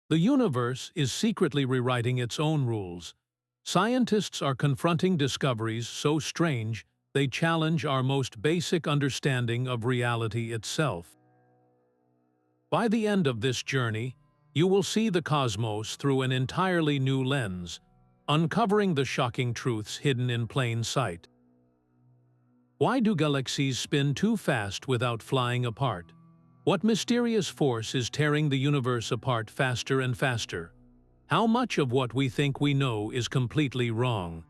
The universe is secretly rewriting its own rules. Scientists are confronting discoveries so strange they challenge our most basic understanding of reality itself. By the end of this journey, you will see the cosmos through an entirely new lens, uncovering the shocking truths hidden in plain sight. Why do galaxies spin too fast without flying apart? What mysterious force is tearing the universe apart faster and faster? How much of what we think we know is completely wrong?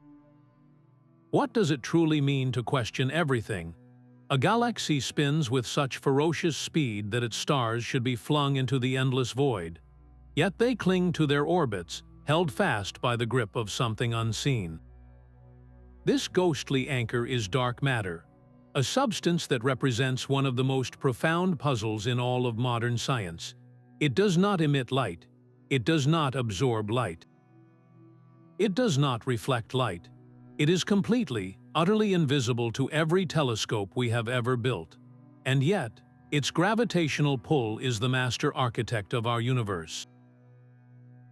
What does it truly mean to question everything? A galaxy spins with such ferocious speed that its stars should be flung into the endless void. Yet they cling to their orbits, held fast by the grip of something unseen. This ghostly anchor is dark matter, a substance that represents one of the most profound puzzles in all of modern science. It does not emit light. It does not absorb light. It does not reflect light. It is completely, utterly invisible to every telescope we have ever built. And yet, its gravitational pull is the master architect of our universe.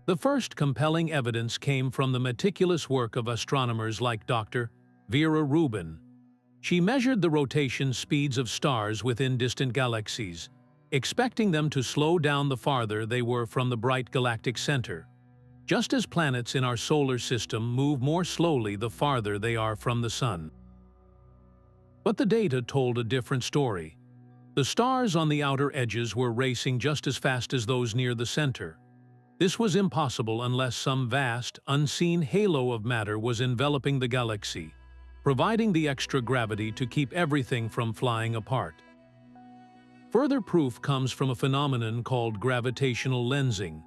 The first compelling evidence came from the meticulous work of astronomers like Dr. Vera Rubin. She measured the rotation speeds of stars within distant galaxies, expecting them to slow down the farther they were from the bright galactic center, just as planets in our solar system move more slowly the farther they are from the Sun. But the data told a different story. The stars on the outer edges were racing just as fast as those near the center. This was impossible unless some vast, unseen halo of matter was enveloping the galaxy, providing the extra gravity to keep everything from flying apart. Further proof comes from a phenomenon called gravitational lensing.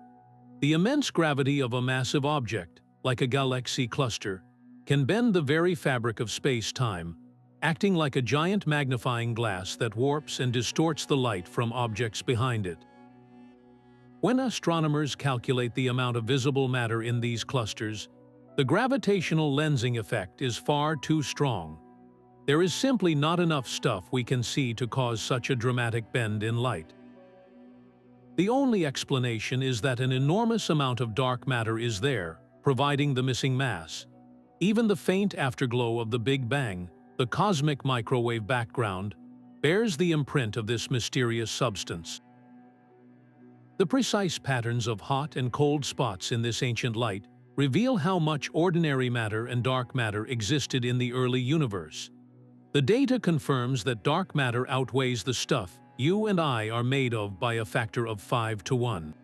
The immense gravity of a massive object, like a galaxy cluster, can bend the very fabric of space-time, acting like a giant magnifying glass that warps and distorts the light from objects behind it. When astronomers calculate the amount of visible matter in these clusters, the gravitational lensing effect is far too strong. There is simply not enough stuff we can see to cause such a dramatic bend in light. The only explanation is that an enormous amount of dark matter is there, providing the missing mass. Even the faint afterglow of the Big Bang, the cosmic microwave background, bears the imprint of this mysterious substance. The precise patterns of hot and cold spots in this ancient light reveal how much ordinary matter and dark matter existed in the early universe. The data confirms that dark matter outweighs the stuff you and I are made of by a factor of 5 to 1.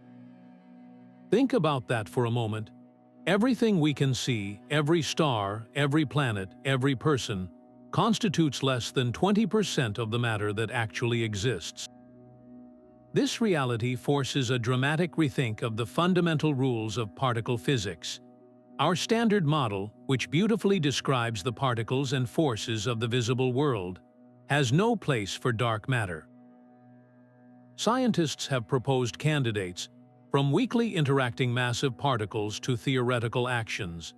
Think about that for a moment. Everything we can see, every star, every planet, every person, constitutes less than 20% of the matter that actually exists. This reality forces a dramatic rethink of the fundamental rules of particle physics. Our standard model, which beautifully describes the particles and forces of the visible world, has no place for dark matter. Scientists have proposed candidates, from weakly interacting massive particles to theoretical actions,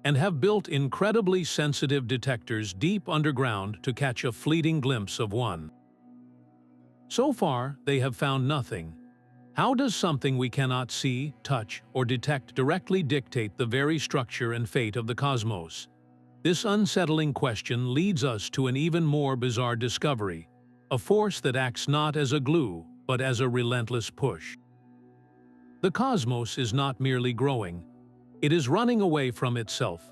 and have built incredibly sensitive detectors deep underground to catch a fleeting glimpse of one. So far, they have found nothing. How does something we cannot see, touch, or detect directly dictate the very structure and fate of the cosmos? This unsettling question leads us to an even more bizarre discovery, a force that acts not as a glue, but as a relentless push. The cosmos is not merely growing, it is running away from itself.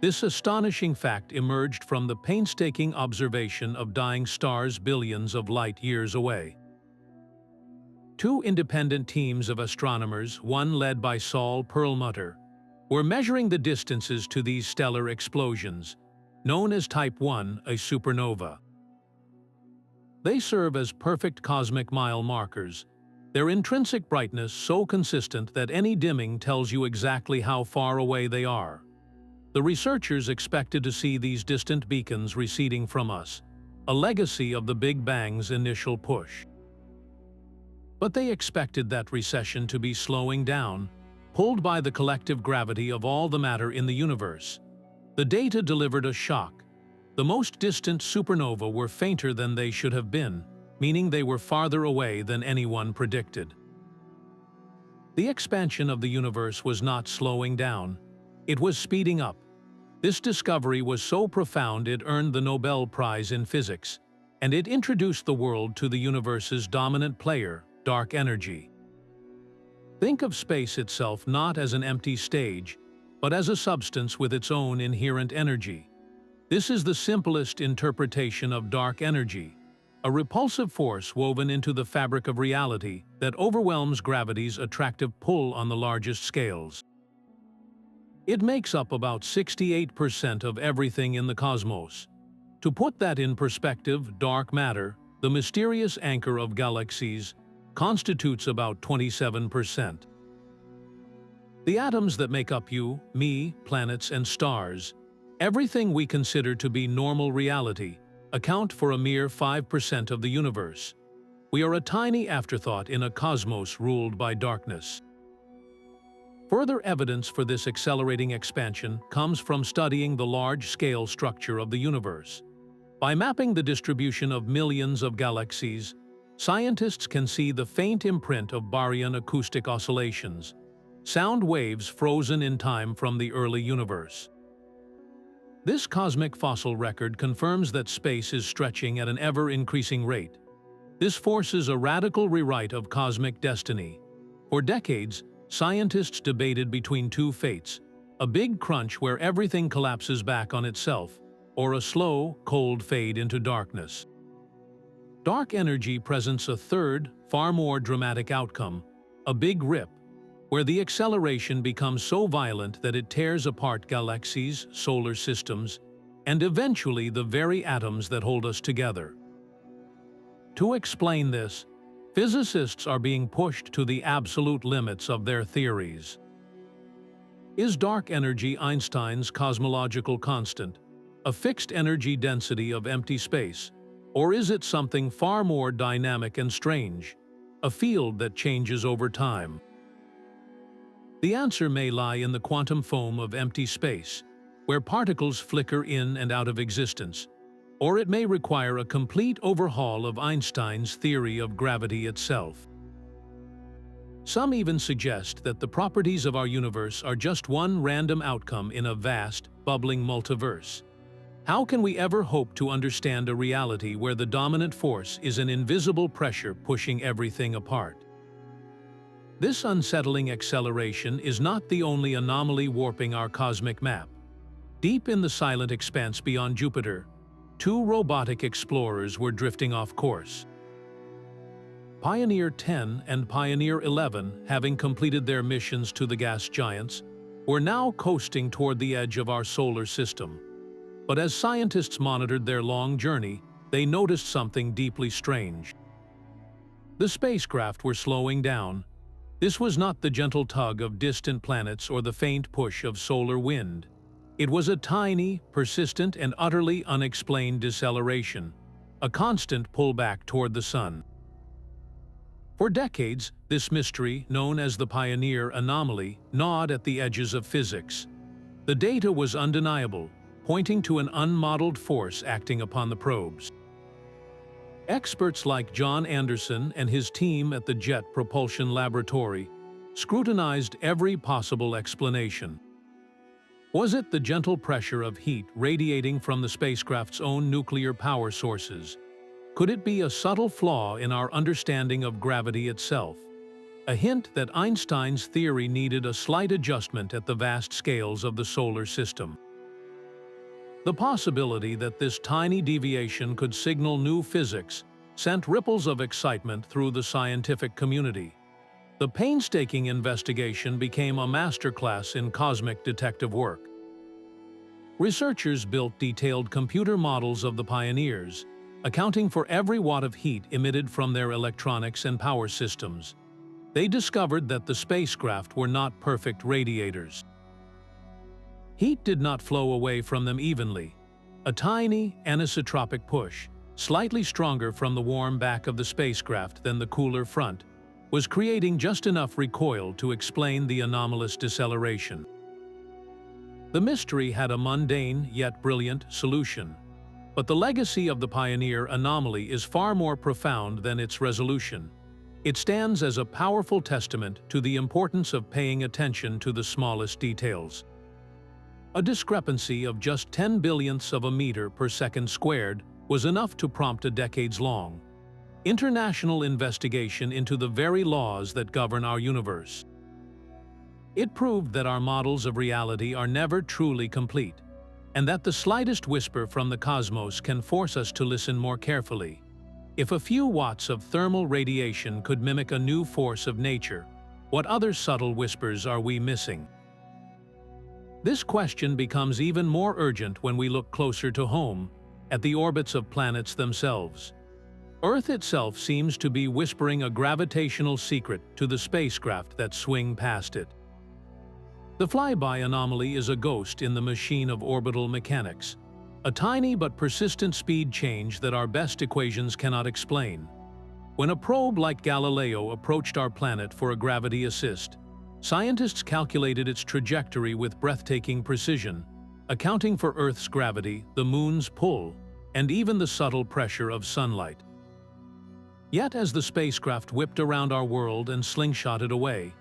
This astonishing fact emerged from the painstaking observation of dying stars billions of light-years away. Two independent teams of astronomers, one led by Saul Perlmutter, were measuring the distances to these stellar explosions, known as Type 1, a supernova. They serve as perfect cosmic mile markers, their intrinsic brightness so consistent that any dimming tells you exactly how far away they are. The researchers expected to see these distant beacons receding from us, a legacy of the Big Bang's initial push. But they expected that recession to be slowing down, pulled by the collective gravity of all the matter in the universe. The data delivered a shock. The most distant supernova were fainter than they should have been, meaning they were farther away than anyone predicted. The expansion of the universe was not slowing down. It was speeding up. This discovery was so profound it earned the Nobel Prize in Physics, and it introduced the world to the universe's dominant player, dark energy. Think of space itself not as an empty stage, but as a substance with its own inherent energy. This is the simplest interpretation of dark energy, a repulsive force woven into the fabric of reality that overwhelms gravity's attractive pull on the largest scales. It makes up about 68% of everything in the cosmos. To put that in perspective, dark matter, the mysterious anchor of galaxies, constitutes about 27%. The atoms that make up you, me, planets, and stars, everything we consider to be normal reality, account for a mere 5% of the universe. We are a tiny afterthought in a cosmos ruled by darkness. Further evidence for this accelerating expansion comes from studying the large-scale structure of the universe. By mapping the distribution of millions of galaxies, scientists can see the faint imprint of baryon acoustic oscillations, sound waves frozen in time from the early universe. This cosmic fossil record confirms that space is stretching at an ever-increasing rate. This forces a radical rewrite of cosmic destiny. For decades, scientists debated between two fates: a big crunch where everything collapses back on itself, or a slow, cold fade into darkness. Dark energy presents a third, far more dramatic outcome: a big rip, where the acceleration becomes so violent that it tears apart galaxies, solar systems, and eventually the very atoms that hold us together. To explain this, physicists are being pushed to the absolute limits of their theories. Is dark energy Einstein's cosmological constant, a fixed energy density of empty space, or is it something far more dynamic and strange, a field that changes over time? The answer may lie in the quantum foam of empty space, where particles flicker in and out of existence, or it may require a complete overhaul of Einstein's theory of gravity itself. Some even suggest that the properties of our universe are just one random outcome in a vast, bubbling multiverse. How can we ever hope to understand a reality where the dominant force is an invisible pressure pushing everything apart? This unsettling acceleration is not the only anomaly warping our cosmic map. Deep in the silent expanse beyond Jupiter, two robotic explorers were drifting off course. Pioneer 10 and Pioneer 11, having completed their missions to the gas giants, were now coasting toward the edge of our solar system. But as scientists monitored their long journey, they noticed something deeply strange. The spacecraft were slowing down. This was not the gentle tug of distant planets or the faint push of solar wind. It was a tiny, persistent, and utterly unexplained deceleration, a constant pullback toward the sun. For decades, this mystery, known as the Pioneer Anomaly, gnawed at the edges of physics. The data was undeniable, pointing to an unmodeled force acting upon the probes. Experts like John Anderson and his team at the Jet Propulsion Laboratory scrutinized every possible explanation. Was it the gentle pressure of heat radiating from the spacecraft's own nuclear power sources? Could it be a subtle flaw in our understanding of gravity itself? A hint that Einstein's theory needed a slight adjustment at the vast scales of the solar system. The possibility that this tiny deviation could signal new physics sent ripples of excitement through the scientific community. The painstaking investigation became a masterclass in cosmic detective work. Researchers built detailed computer models of the pioneers, accounting for every watt of heat emitted from their electronics and power systems. They discovered that the spacecraft were not perfect radiators. Heat did not flow away from them evenly. A tiny, anisotropic push, slightly stronger from the warm back of the spacecraft than the cooler front, was creating just enough recoil to explain the anomalous deceleration. The mystery had a mundane yet brilliant solution. But the legacy of the Pioneer Anomaly is far more profound than its resolution. It stands as a powerful testament to the importance of paying attention to the smallest details. A discrepancy of just 10 billionths of a meter per second squared was enough to prompt a decades-long international investigation into the very laws that govern our universe. It proved that our models of reality are never truly complete, and that the slightest whisper from the cosmos can force us to listen more carefully. If a few watts of thermal radiation could mimic a new force of nature, what other subtle whispers are we missing? This question becomes even more urgent when we look closer to home, at the orbits of planets themselves. Earth itself seems to be whispering a gravitational secret to the spacecraft that swing past it. The Flyby Anomaly is a ghost in the machine of orbital mechanics, a tiny but persistent speed change that our best equations cannot explain. When a probe like Galileo approached our planet for a gravity assist, scientists calculated its trajectory with breathtaking precision, accounting for Earth's gravity, the Moon's pull, and even the subtle pressure of sunlight. Yet as the spacecraft whipped around our world and slingshotted away,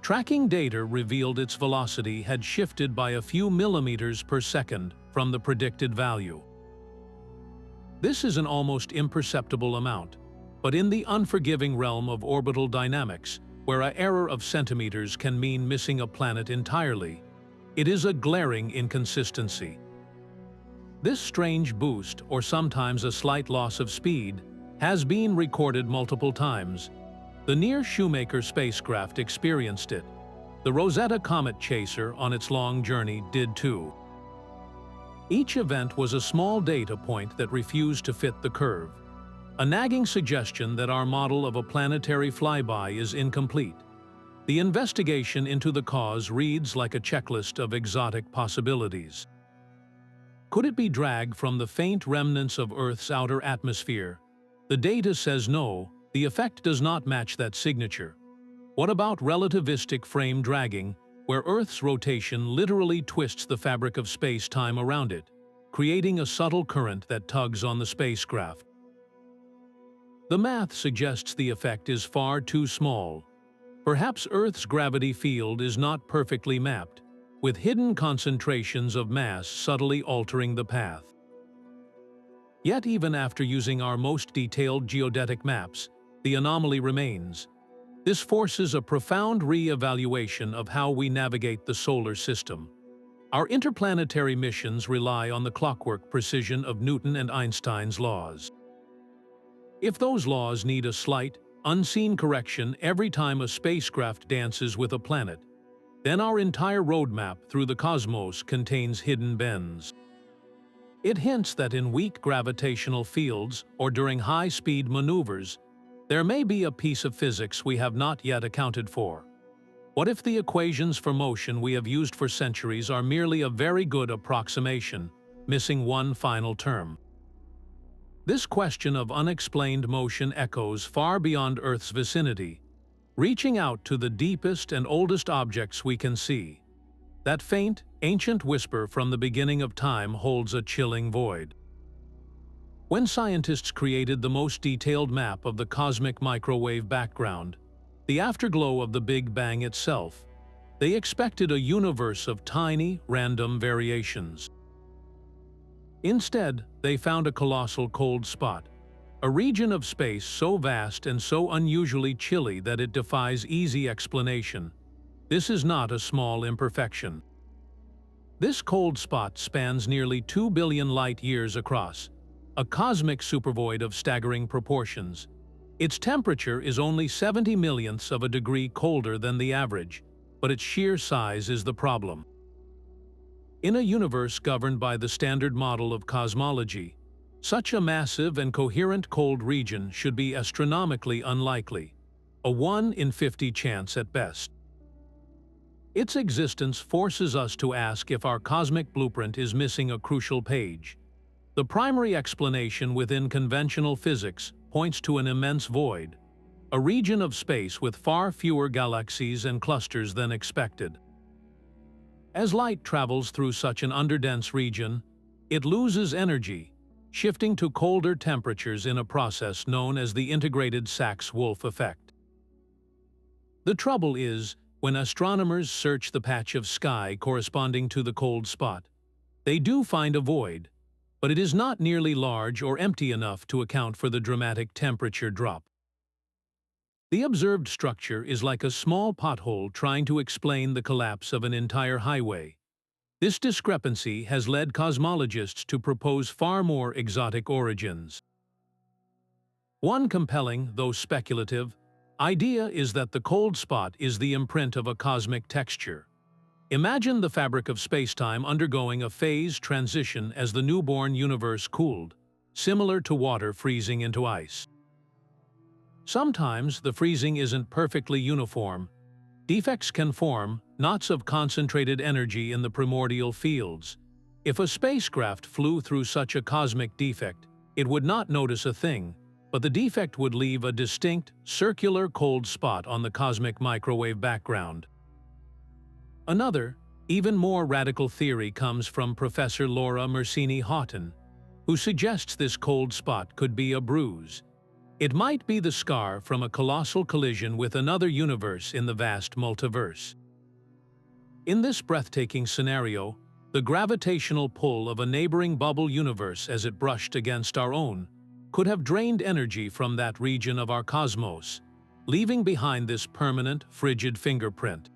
tracking data revealed its velocity had shifted by a few millimeters per second from the predicted value. This is an almost imperceptible amount, but in the unforgiving realm of orbital dynamics, where an error of centimeters can mean missing a planet entirely, it is a glaring inconsistency. This strange boost, or sometimes a slight loss of speed, has been recorded multiple times. The near-Shoemaker spacecraft experienced it. The Rosetta Comet Chaser on its long journey did too. Each event was a small data point that refused to fit the curve, a nagging suggestion that our model of a planetary flyby is incomplete. The investigation into the cause reads like a checklist of exotic possibilities. Could it be drag from the faint remnants of Earth's outer atmosphere? The data says no, the effect does not match that signature. What about relativistic frame dragging, where Earth's rotation literally twists the fabric of space-time around it, creating a subtle current that tugs on the spacecraft? The math suggests the effect is far too small. Perhaps Earth's gravity field is not perfectly mapped, with hidden concentrations of mass subtly altering the path. Yet even after using our most detailed geodetic maps, the anomaly remains. This forces a profound re-evaluation of how we navigate the solar system. Our interplanetary missions rely on the clockwork precision of Newton and Einstein's laws. If those laws need a slight, unseen correction every time a spacecraft dances with a planet, then our entire roadmap through the cosmos contains hidden bends. It hints that in weak gravitational fields or during high-speed maneuvers, there may be a piece of physics we have not yet accounted for. What if the equations for motion we have used for centuries are merely a very good approximation, missing one final term? This question of unexplained motion echoes far beyond Earth's vicinity, reaching out to the deepest and oldest objects we can see. That faint, ancient whisper from the beginning of time holds a chilling void. When scientists created the most detailed map of the cosmic microwave background, the afterglow of the Big Bang itself, they expected a universe of tiny, random variations. Instead, they found a colossal cold spot, a region of space so vast and so unusually chilly that it defies easy explanation. This is not a small imperfection. This cold spot spans nearly 2 billion light-years across, a cosmic supervoid of staggering proportions. Its temperature is only 70 millionths of a degree colder than the average, but its sheer size is the problem. In a universe governed by the standard model of cosmology, such a massive and coherent cold region should be astronomically unlikely, a 1 in 50 chance at best. Its existence forces us to ask if our cosmic blueprint is missing a crucial page. The primary explanation within conventional physics points to an immense void, a region of space with far fewer galaxies and clusters than expected. As light travels through such an underdense region, it loses energy, shifting to colder temperatures in a process known as the integrated Sachs-Wolf effect. The trouble is, when astronomers search the patch of sky corresponding to the cold spot, they do find a void, but it is not nearly large or empty enough to account for the dramatic temperature drop. The observed structure is like a small pothole trying to explain the collapse of an entire highway. This discrepancy has led cosmologists to propose far more exotic origins. One compelling, though speculative, idea is that the cold spot is the imprint of a cosmic texture. Imagine the fabric of spacetime undergoing a phase transition as the newborn universe cooled, similar to water freezing into ice. Sometimes the freezing isn't perfectly uniform. Defects can form, knots of concentrated energy in the primordial fields. If a spacecraft flew through such a cosmic defect, it would not notice a thing, but the defect would leave a distinct, circular cold spot on the cosmic microwave background. Another, even more radical theory comes from Professor Laura Mersini-Houghton, who suggests this cold spot could be a bruise. It might be the scar from a colossal collision with another universe in the vast multiverse. In this breathtaking scenario, the gravitational pull of a neighboring bubble universe as it brushed against our own could have drained energy from that region of our cosmos, leaving behind this permanent, frigid fingerprint.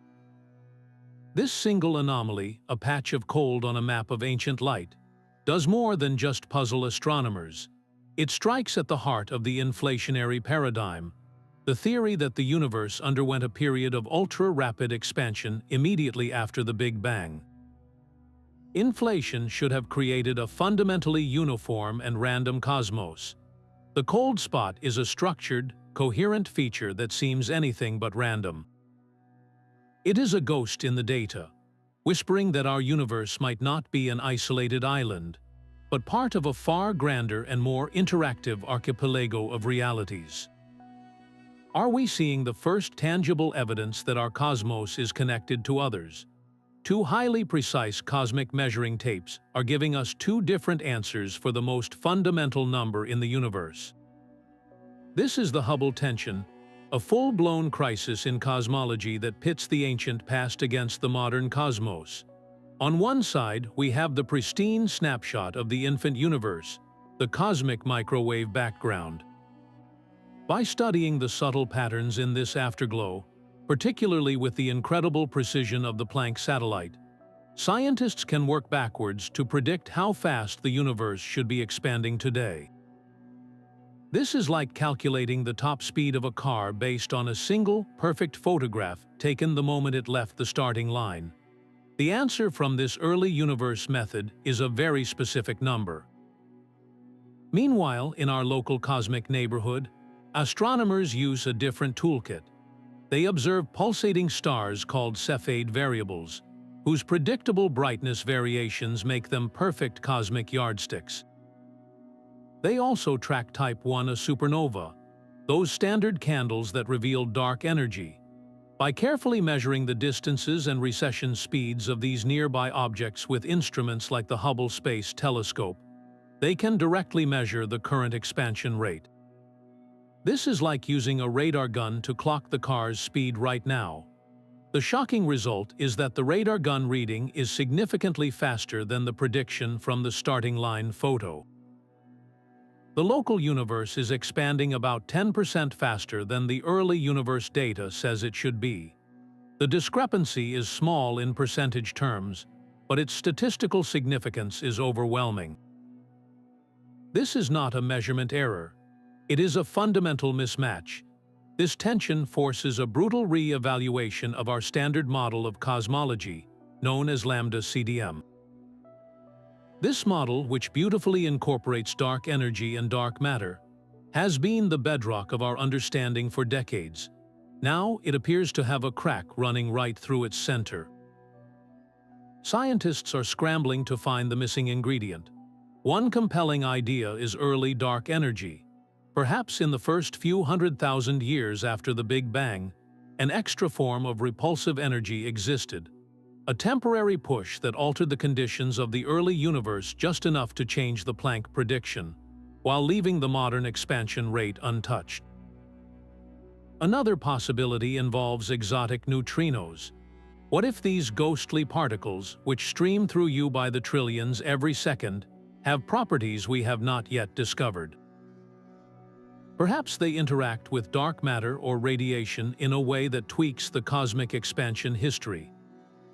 This single anomaly, a patch of cold on a map of ancient light, does more than just puzzle astronomers. It strikes at the heart of the inflationary paradigm, the theory that the universe underwent a period of ultra-rapid expansion immediately after the Big Bang. Inflation should have created a fundamentally uniform and random cosmos. The cold spot is a structured, coherent feature that seems anything but random. It is a ghost in the data, whispering that our universe might not be an isolated island, but part of a far grander and more interactive archipelago of realities. Are we seeing the first tangible evidence that our cosmos is connected to others? Two highly precise cosmic measuring tapes are giving us two different answers for the most fundamental number in the universe. This is the Hubble Tension, a full-blown crisis in cosmology that pits the ancient past against the modern cosmos. On one side, we have the pristine snapshot of the infant universe, the cosmic microwave background. By studying the subtle patterns in this afterglow, particularly with the incredible precision of the Planck satellite, scientists can work backwards to predict how fast the universe should be expanding today. This is like calculating the top speed of a car based on a single, perfect photograph taken the moment it left the starting line. The answer from this early universe method is a very specific number. Meanwhile, in our local cosmic neighborhood, astronomers use a different toolkit. They observe pulsating stars called Cepheid variables, whose predictable brightness variations make them perfect cosmic yardsticks. They also track Type 1 a supernova, those standard candles that reveal dark energy. By carefully measuring the distances and recession speeds of these nearby objects with instruments like the Hubble Space Telescope, they can directly measure the current expansion rate. This is like using a radar gun to clock the car's speed right now. The shocking result is that the radar gun reading is significantly faster than the prediction from the starting line photo. The local universe is expanding about 10% faster than the early universe data says it should be. The discrepancy is small in percentage terms, but its statistical significance is overwhelming. This is not a measurement error. It is a fundamental mismatch. This tension forces a brutal re-evaluation of our standard model of cosmology, known as lambda CDM. This model, which beautifully incorporates dark energy and dark matter, has been the bedrock of our understanding for decades. Now it appears to have a crack running right through its center. Scientists are scrambling to find the missing ingredient. One compelling idea is early dark energy. Perhaps in the first few 100,000 years after the Big Bang, an extra form of repulsive energy existed. A temporary push that altered the conditions of the early universe just enough to change the Planck prediction, while leaving the modern expansion rate untouched. Another possibility involves exotic neutrinos. What if these ghostly particles, which stream through you by the trillions every second, have properties we have not yet discovered? Perhaps they interact with dark matter or radiation in a way that tweaks the cosmic expansion history.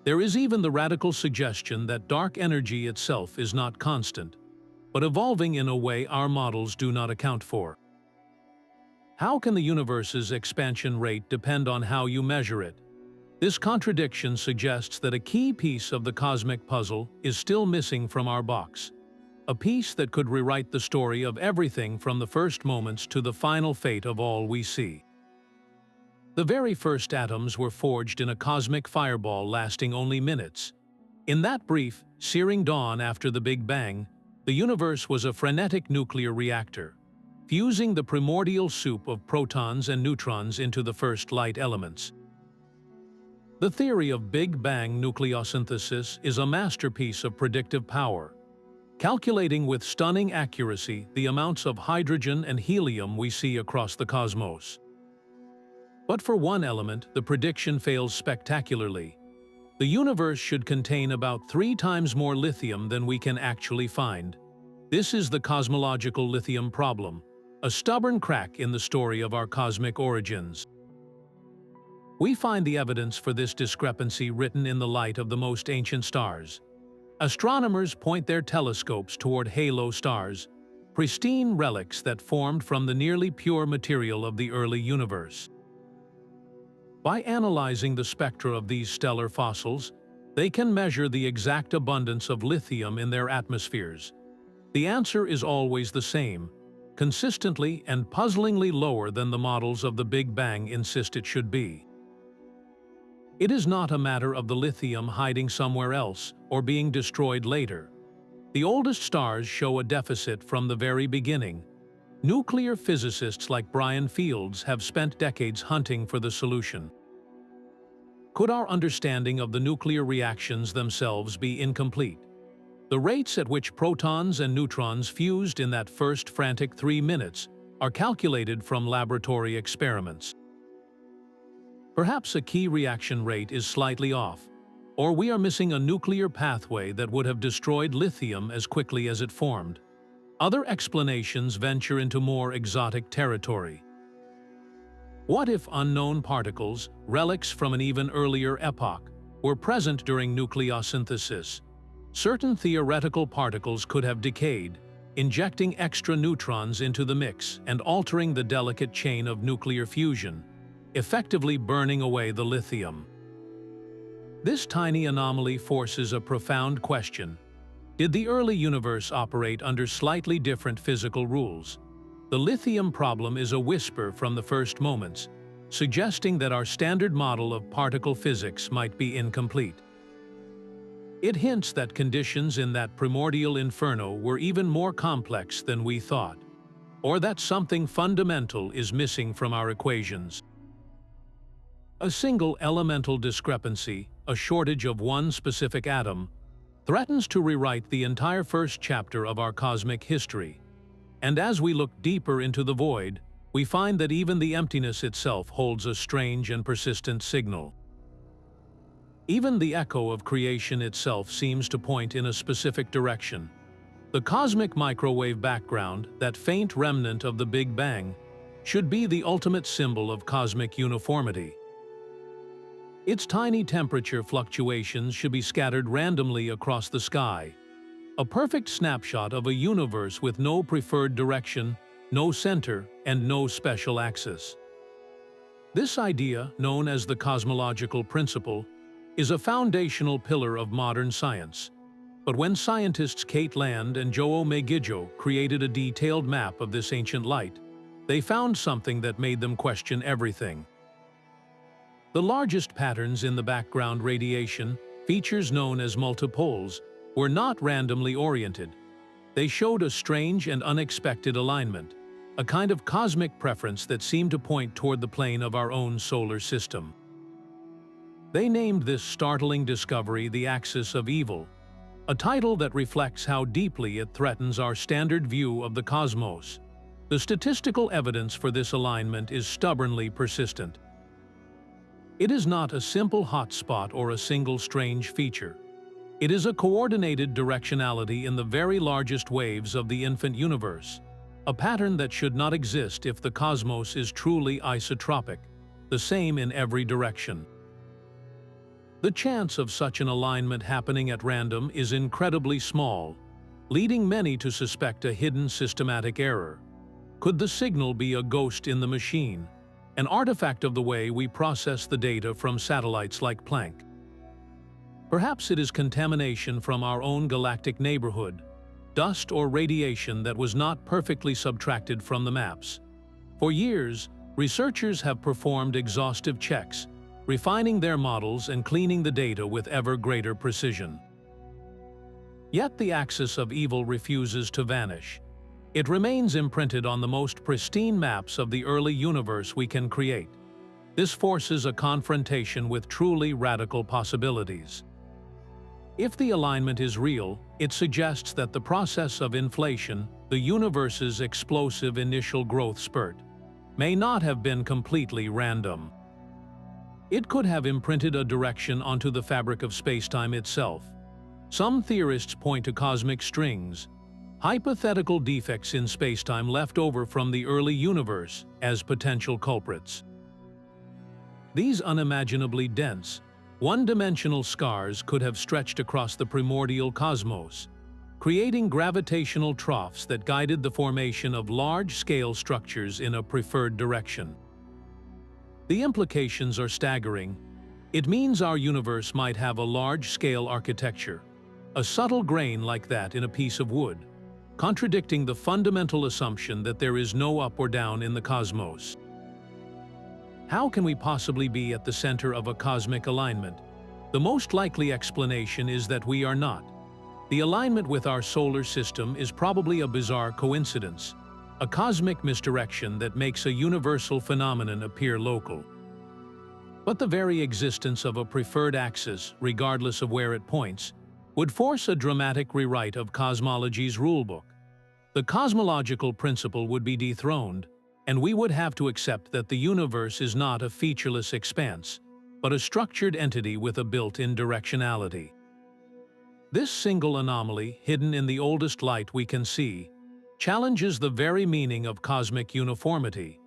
There is even the radical suggestion that dark energy itself is not constant, but evolving in a way our models do not account for. How can the universe's expansion rate depend on how you measure it? This contradiction suggests that a key piece of the cosmic puzzle is still missing from our box. A piece that could rewrite the story of everything from the first moments to the final fate of all we see. The very first atoms were forged in a cosmic fireball lasting only minutes. In that brief, searing dawn after the Big Bang, the universe was a frenetic nuclear reactor, fusing the primordial soup of protons and neutrons into the first light elements. The theory of Big Bang nucleosynthesis is a masterpiece of predictive power, calculating with stunning accuracy the amounts of hydrogen and helium we see across the cosmos. But for one element, the prediction fails spectacularly. The universe should contain about 3 times more lithium than we can actually find. This is the cosmological lithium problem, a stubborn crack in the story of our cosmic origins. We find the evidence for this discrepancy written in the light of the most ancient stars. Astronomers point their telescopes toward halo stars, pristine relics that formed from the nearly pure material of the early universe. By analyzing the spectra of these stellar fossils, they can measure the exact abundance of lithium in their atmospheres. The answer is always the same, consistently and puzzlingly lower than the models of the Big Bang insist it should be. It is not a matter of the lithium hiding somewhere else or being destroyed later. The oldest stars show a deficit from the very beginning. Nuclear physicists like Brian Fields have spent decades hunting for the solution. Could our understanding of the nuclear reactions themselves be incomplete? The rates at which protons and neutrons fused in that first frantic 3 minutes are calculated from laboratory experiments. Perhaps a key reaction rate is slightly off, or we are missing a nuclear pathway that would have destroyed lithium as quickly as it formed. Other explanations venture into more exotic territory. What if unknown particles, relics from an even earlier epoch, were present during nucleosynthesis? Certain theoretical particles could have decayed, injecting extra neutrons into the mix and altering the delicate chain of nuclear fusion, effectively burning away the lithium. This tiny anomaly forces a profound question. Did the early universe operate under slightly different physical rules? The lithium problem is a whisper from the first moments, suggesting that our standard model of particle physics might be incomplete. It hints that conditions in that primordial inferno were even more complex than we thought, or that something fundamental is missing from our equations. A single elemental discrepancy, a shortage of one specific atom, threatens to rewrite the entire first chapter of our cosmic history. And as we look deeper into the void, we find that even the emptiness itself holds a strange and persistent signal. Even the echo of creation itself seems to point in a specific direction. The cosmic microwave background, that faint remnant of the Big Bang, should be the ultimate symbol of cosmic uniformity. Its tiny temperature fluctuations should be scattered randomly across the sky, a perfect snapshot of a universe with no preferred direction, no center, and no special axis. This idea, known as the cosmological principle, is a foundational pillar of modern science. But when scientists Kate Land and Joe Megidjo created a detailed map of this ancient light, they found something that made them question everything. The largest patterns in the background radiation, features known as multipoles, were not randomly oriented. They showed a strange and unexpected alignment, a kind of cosmic preference that seemed to point toward the plane of our own solar system. They named this startling discovery the axis of evil, a title that reflects how deeply it threatens our standard view of the cosmos. The statistical evidence for this alignment is stubbornly persistent. It is not a simple hotspot or a single strange feature. It is a coordinated directionality in the very largest waves of the infant universe, a pattern that should not exist if the cosmos is truly isotropic, the same in every direction. The chance of such an alignment happening at random is incredibly small, leading many to suspect a hidden systematic error. Could the signal be a ghost in the machine, an artifact of the way we process the data from satellites like Planck? Perhaps it is contamination from our own galactic neighborhood, dust or radiation that was not perfectly subtracted from the maps. For years, researchers have performed exhaustive checks, refining their models and cleaning the data with ever greater precision. Yet the axis of evil refuses to vanish. It remains imprinted on the most pristine maps of the early universe we can create. This forces a confrontation with truly radical possibilities. If the alignment is real, it suggests that the process of inflation, the universe's explosive initial growth spurt, may not have been completely random. It could have imprinted a direction onto the fabric of spacetime itself. Some theorists point to cosmic strings, hypothetical defects in spacetime left over from the early universe, as potential culprits. These unimaginably dense, one-dimensional scars could have stretched across the primordial cosmos, creating gravitational troughs that guided the formation of large-scale structures in a preferred direction. The implications are staggering. It means our universe might have a large-scale architecture, a subtle grain like that in a piece of wood, contradicting the fundamental assumption that there is no up or down in the cosmos. How can we possibly be at the center of a cosmic alignment? The most likely explanation is that we are not. The alignment with our solar system is probably a bizarre coincidence, a cosmic misdirection that makes a universal phenomenon appear local. But the very existence of a preferred axis, regardless of where it points, would force a dramatic rewrite of cosmology's rulebook. The cosmological principle would be dethroned, and we would have to accept that the universe is not a featureless expanse, but a structured entity with a built-in directionality. This single anomaly, hidden in the oldest light we can see, challenges the very meaning of cosmic uniformity.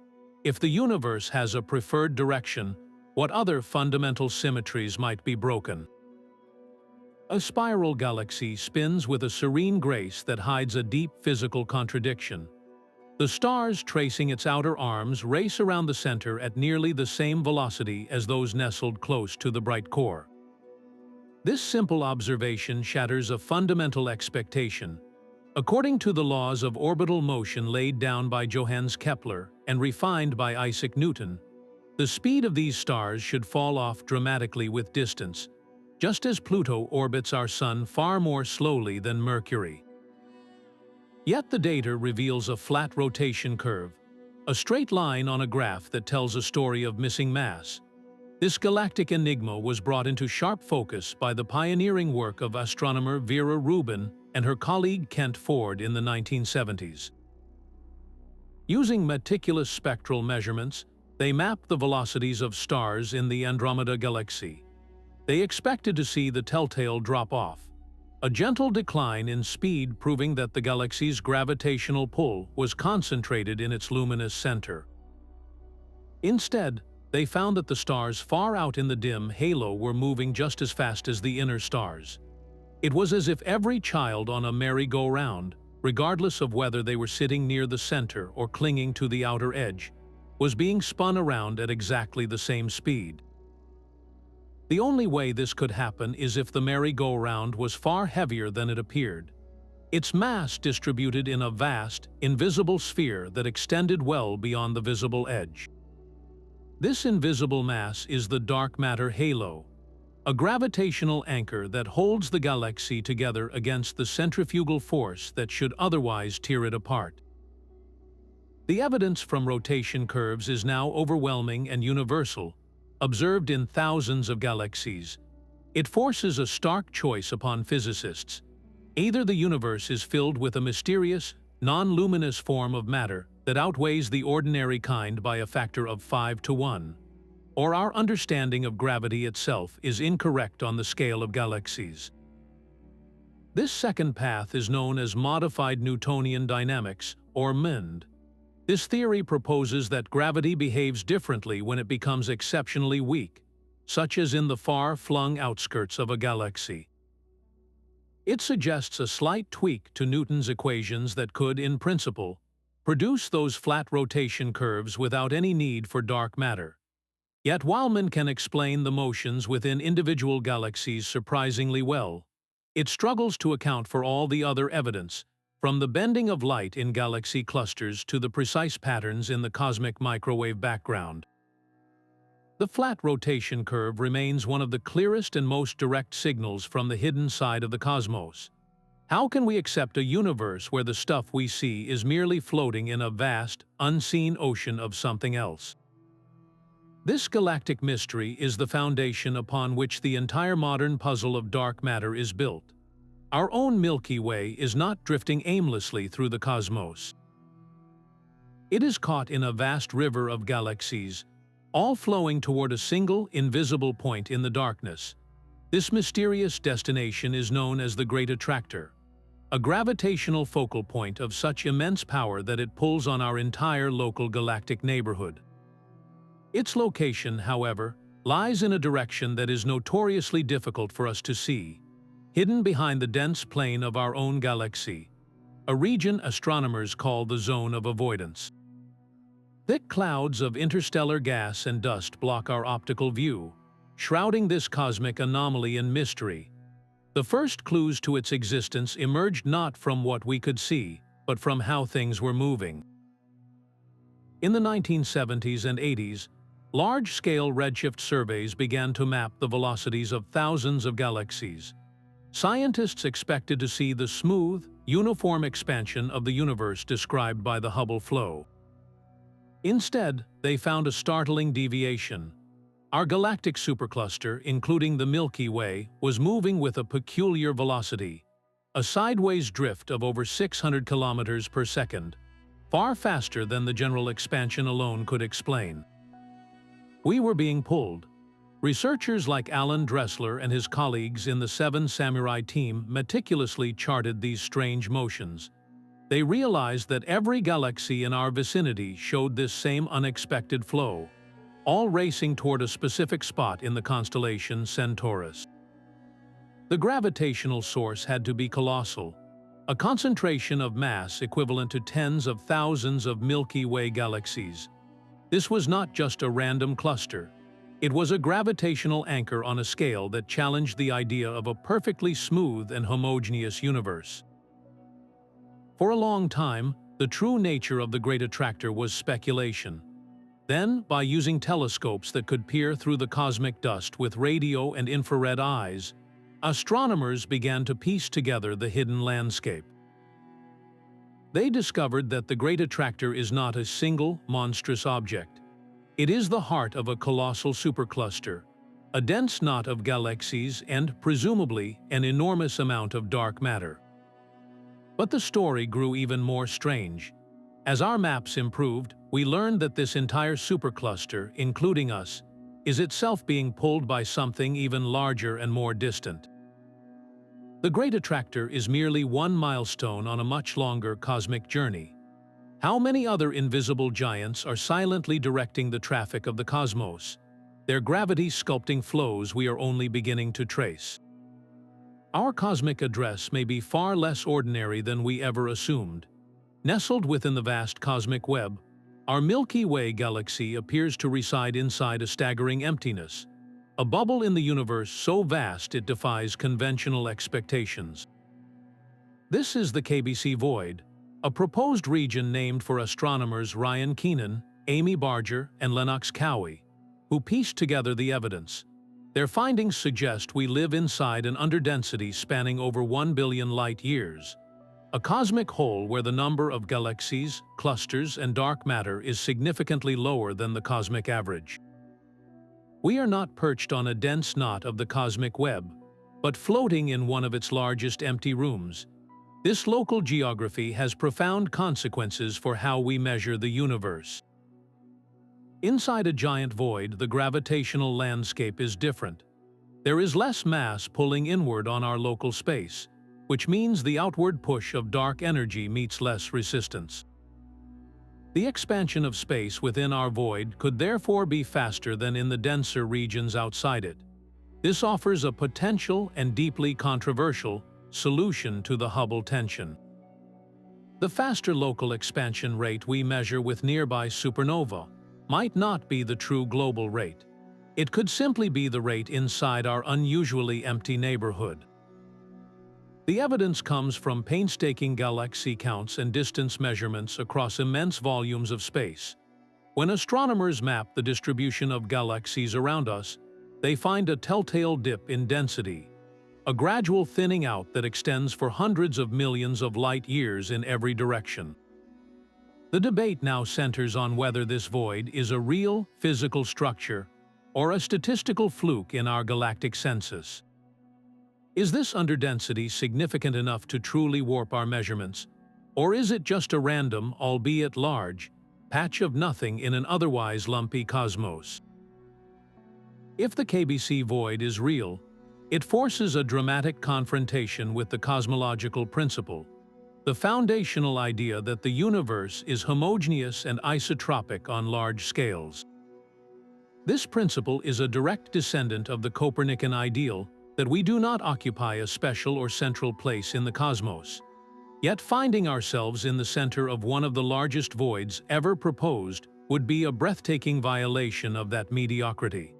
If the universe has a preferred direction, what other fundamental symmetries might be broken? A spiral galaxy spins with a serene grace that hides a deep physical contradiction. The stars tracing its outer arms race around the center at nearly the same velocity as those nestled close to the bright core. This simple observation shatters a fundamental expectation. According to the laws of orbital motion laid down by Johannes Kepler and refined by Isaac Newton, the speed of these stars should fall off dramatically with distance, just as Pluto orbits our Sun far more slowly than Mercury. Yet the data reveals a flat rotation curve, a straight line on a graph that tells a story of missing mass. This galactic enigma was brought into sharp focus by the pioneering work of astronomer Vera Rubin and her colleague Kent Ford in the 1970s. Using meticulous spectral measurements, they mapped the velocities of stars in the Andromeda Galaxy. They expected to see the telltale drop-off, a gentle decline in speed proving that the galaxy's gravitational pull was concentrated in its luminous center. Instead, they found that the stars far out in the dim halo were moving just as fast as the inner stars. It was as if every child on a merry-go-round, regardless of whether they were sitting near the center or clinging to the outer edge, was being spun around at exactly the same speed. The only way this could happen is if the merry-go-round was far heavier than it appeared. Its mass distributed in a vast, invisible sphere that extended well beyond the visible edge. This invisible mass is the dark matter halo, a gravitational anchor that holds the galaxy together against the centrifugal force that should otherwise tear it apart. The evidence from rotation curves is now overwhelming and universal, observed in thousands of galaxies. It forces a stark choice upon physicists. Either the universe is filled with a mysterious, non-luminous form of matter that outweighs the ordinary kind by a factor of 5 to 1. Or our understanding of gravity itself is incorrect on the scale of galaxies. This second path is known as modified Newtonian dynamics, or MND. This theory proposes that gravity behaves differently when it becomes exceptionally weak, such as in the far-flung outskirts of a galaxy. It suggests a slight tweak to Newton's equations that could, in principle, produce those flat rotation curves without any need for dark matter. Yet Waalman can explain the motions within individual galaxies surprisingly well. It struggles to account for all the other evidence, from the bending of light in galaxy clusters to the precise patterns in the cosmic microwave background. The flat rotation curve remains one of the clearest and most direct signals from the hidden side of the cosmos. How can we accept a universe where the stuff we see is merely floating in a vast, unseen ocean of something else? This galactic mystery is the foundation upon which the entire modern puzzle of dark matter is built. Our own Milky Way is not drifting aimlessly through the cosmos. It is caught in a vast river of galaxies, all flowing toward a single, invisible point in the darkness. This mysterious destination is known as the Great Attractor, a gravitational focal point of such immense power that it pulls on our entire local galactic neighborhood. Its location, however, lies in a direction that is notoriously difficult for us to see, hidden behind the dense plane of our own galaxy, a region astronomers call the zone of avoidance. Thick clouds of interstellar gas and dust block our optical view, shrouding this cosmic anomaly in mystery. The first clues to its existence emerged not from what we could see, but from how things were moving. In the 1970s and 80s, large-scale redshift surveys began to map the velocities of thousands of galaxies. Scientists expected to see the smooth, uniform expansion of the universe described by the Hubble flow. Instead, they found a startling deviation. Our galactic supercluster, including the Milky Way, was moving with a peculiar velocity, a sideways drift of over 600 kilometers per second, far faster than the general expansion alone could explain. We were being pulled. Researchers like Alan Dressler and his colleagues in the Seven Samurai team meticulously charted these strange motions. They realized that every galaxy in our vicinity showed this same unexpected flow, all racing toward a specific spot in the constellation Centaurus. The gravitational source had to be colossal, a concentration of mass equivalent to tens of thousands of Milky Way galaxies. This was not just a random cluster. It was a gravitational anchor on a scale that challenged the idea of a perfectly smooth and homogeneous universe. For a long time, the true nature of the Great Attractor was speculation. Then, by using telescopes that could peer through the cosmic dust with radio and infrared eyes, astronomers began to piece together the hidden landscape. They discovered that the Great Attractor is not a single, monstrous object. It is the heart of a colossal supercluster, a dense knot of galaxies and, presumably, an enormous amount of dark matter. But the story grew even more strange. As our maps improved, we learned that this entire supercluster, including us, is itself being pulled by something even larger and more distant. The Great Attractor is merely one milestone on a much longer cosmic journey. How many other invisible giants are silently directing the traffic of the cosmos, their gravity sculpting flows we are only beginning to trace? Our cosmic address may be far less ordinary than we ever assumed. Nestled within the vast cosmic web, our Milky Way galaxy appears to reside inside a staggering emptiness, a bubble in the universe so vast it defies conventional expectations. This is the KBC Void, a proposed region named for astronomers Ryan Keenan, Amy Barger, and Lennox Cowie, who pieced together the evidence. Their findings suggest we live inside an underdensity spanning over 1 billion light-years, a cosmic hole where the number of galaxies, clusters, and dark matter is significantly lower than the cosmic average. We are not perched on a dense knot of the cosmic web, but floating in one of its largest empty rooms. This local geography has profound consequences for how we measure the universe. Inside a giant void, the gravitational landscape is different. There is less mass pulling inward on our local space, which means the outward push of dark energy meets less resistance. The expansion of space within our void could therefore be faster than in the denser regions outside it. This offers a potential and deeply controversial solution to the Hubble tension. The faster local expansion rate we measure with nearby supernova might not be the true global rate. It could simply be the rate inside our unusually empty neighborhood. The evidence comes from painstaking galaxy counts and distance measurements across immense volumes of space. When astronomers map the distribution of galaxies around us, they find a telltale dip in density, a gradual thinning out that extends for hundreds of millions of light years in every direction. The debate now centers on whether this void is a real, physical structure or a statistical fluke in our galactic census. Is this underdensity significant enough to truly warp our measurements, or is it just a random, albeit large, patch of nothing in an otherwise lumpy cosmos? If the KBC Void is real, it forces a dramatic confrontation with the cosmological principle, the foundational idea that the universe is homogeneous and isotropic on large scales. This principle is a direct descendant of the Copernican ideal that we do not occupy a special or central place in the cosmos. Yet finding ourselves in the center of one of the largest voids ever proposed would be a breathtaking violation of that mediocrity.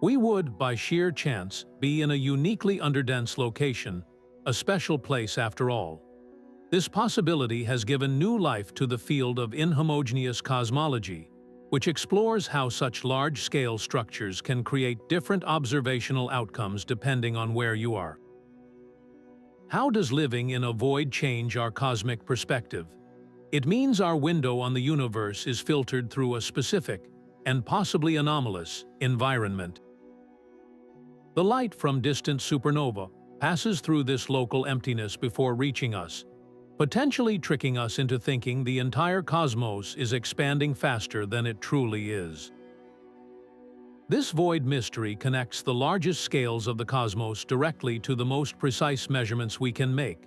We would, by sheer chance, be in a uniquely underdense location, a special place after all. This possibility has given new life to the field of inhomogeneous cosmology, which explores how such large-scale structures can create different observational outcomes depending on where you are. How does living in a void change our cosmic perspective? It means our window on the universe is filtered through a specific, and possibly anomalous, environment. The light from distant supernova passes through this local emptiness before reaching us, potentially tricking us into thinking the entire cosmos is expanding faster than it truly is. This void mystery connects the largest scales of the cosmos directly to the most precise measurements we can make,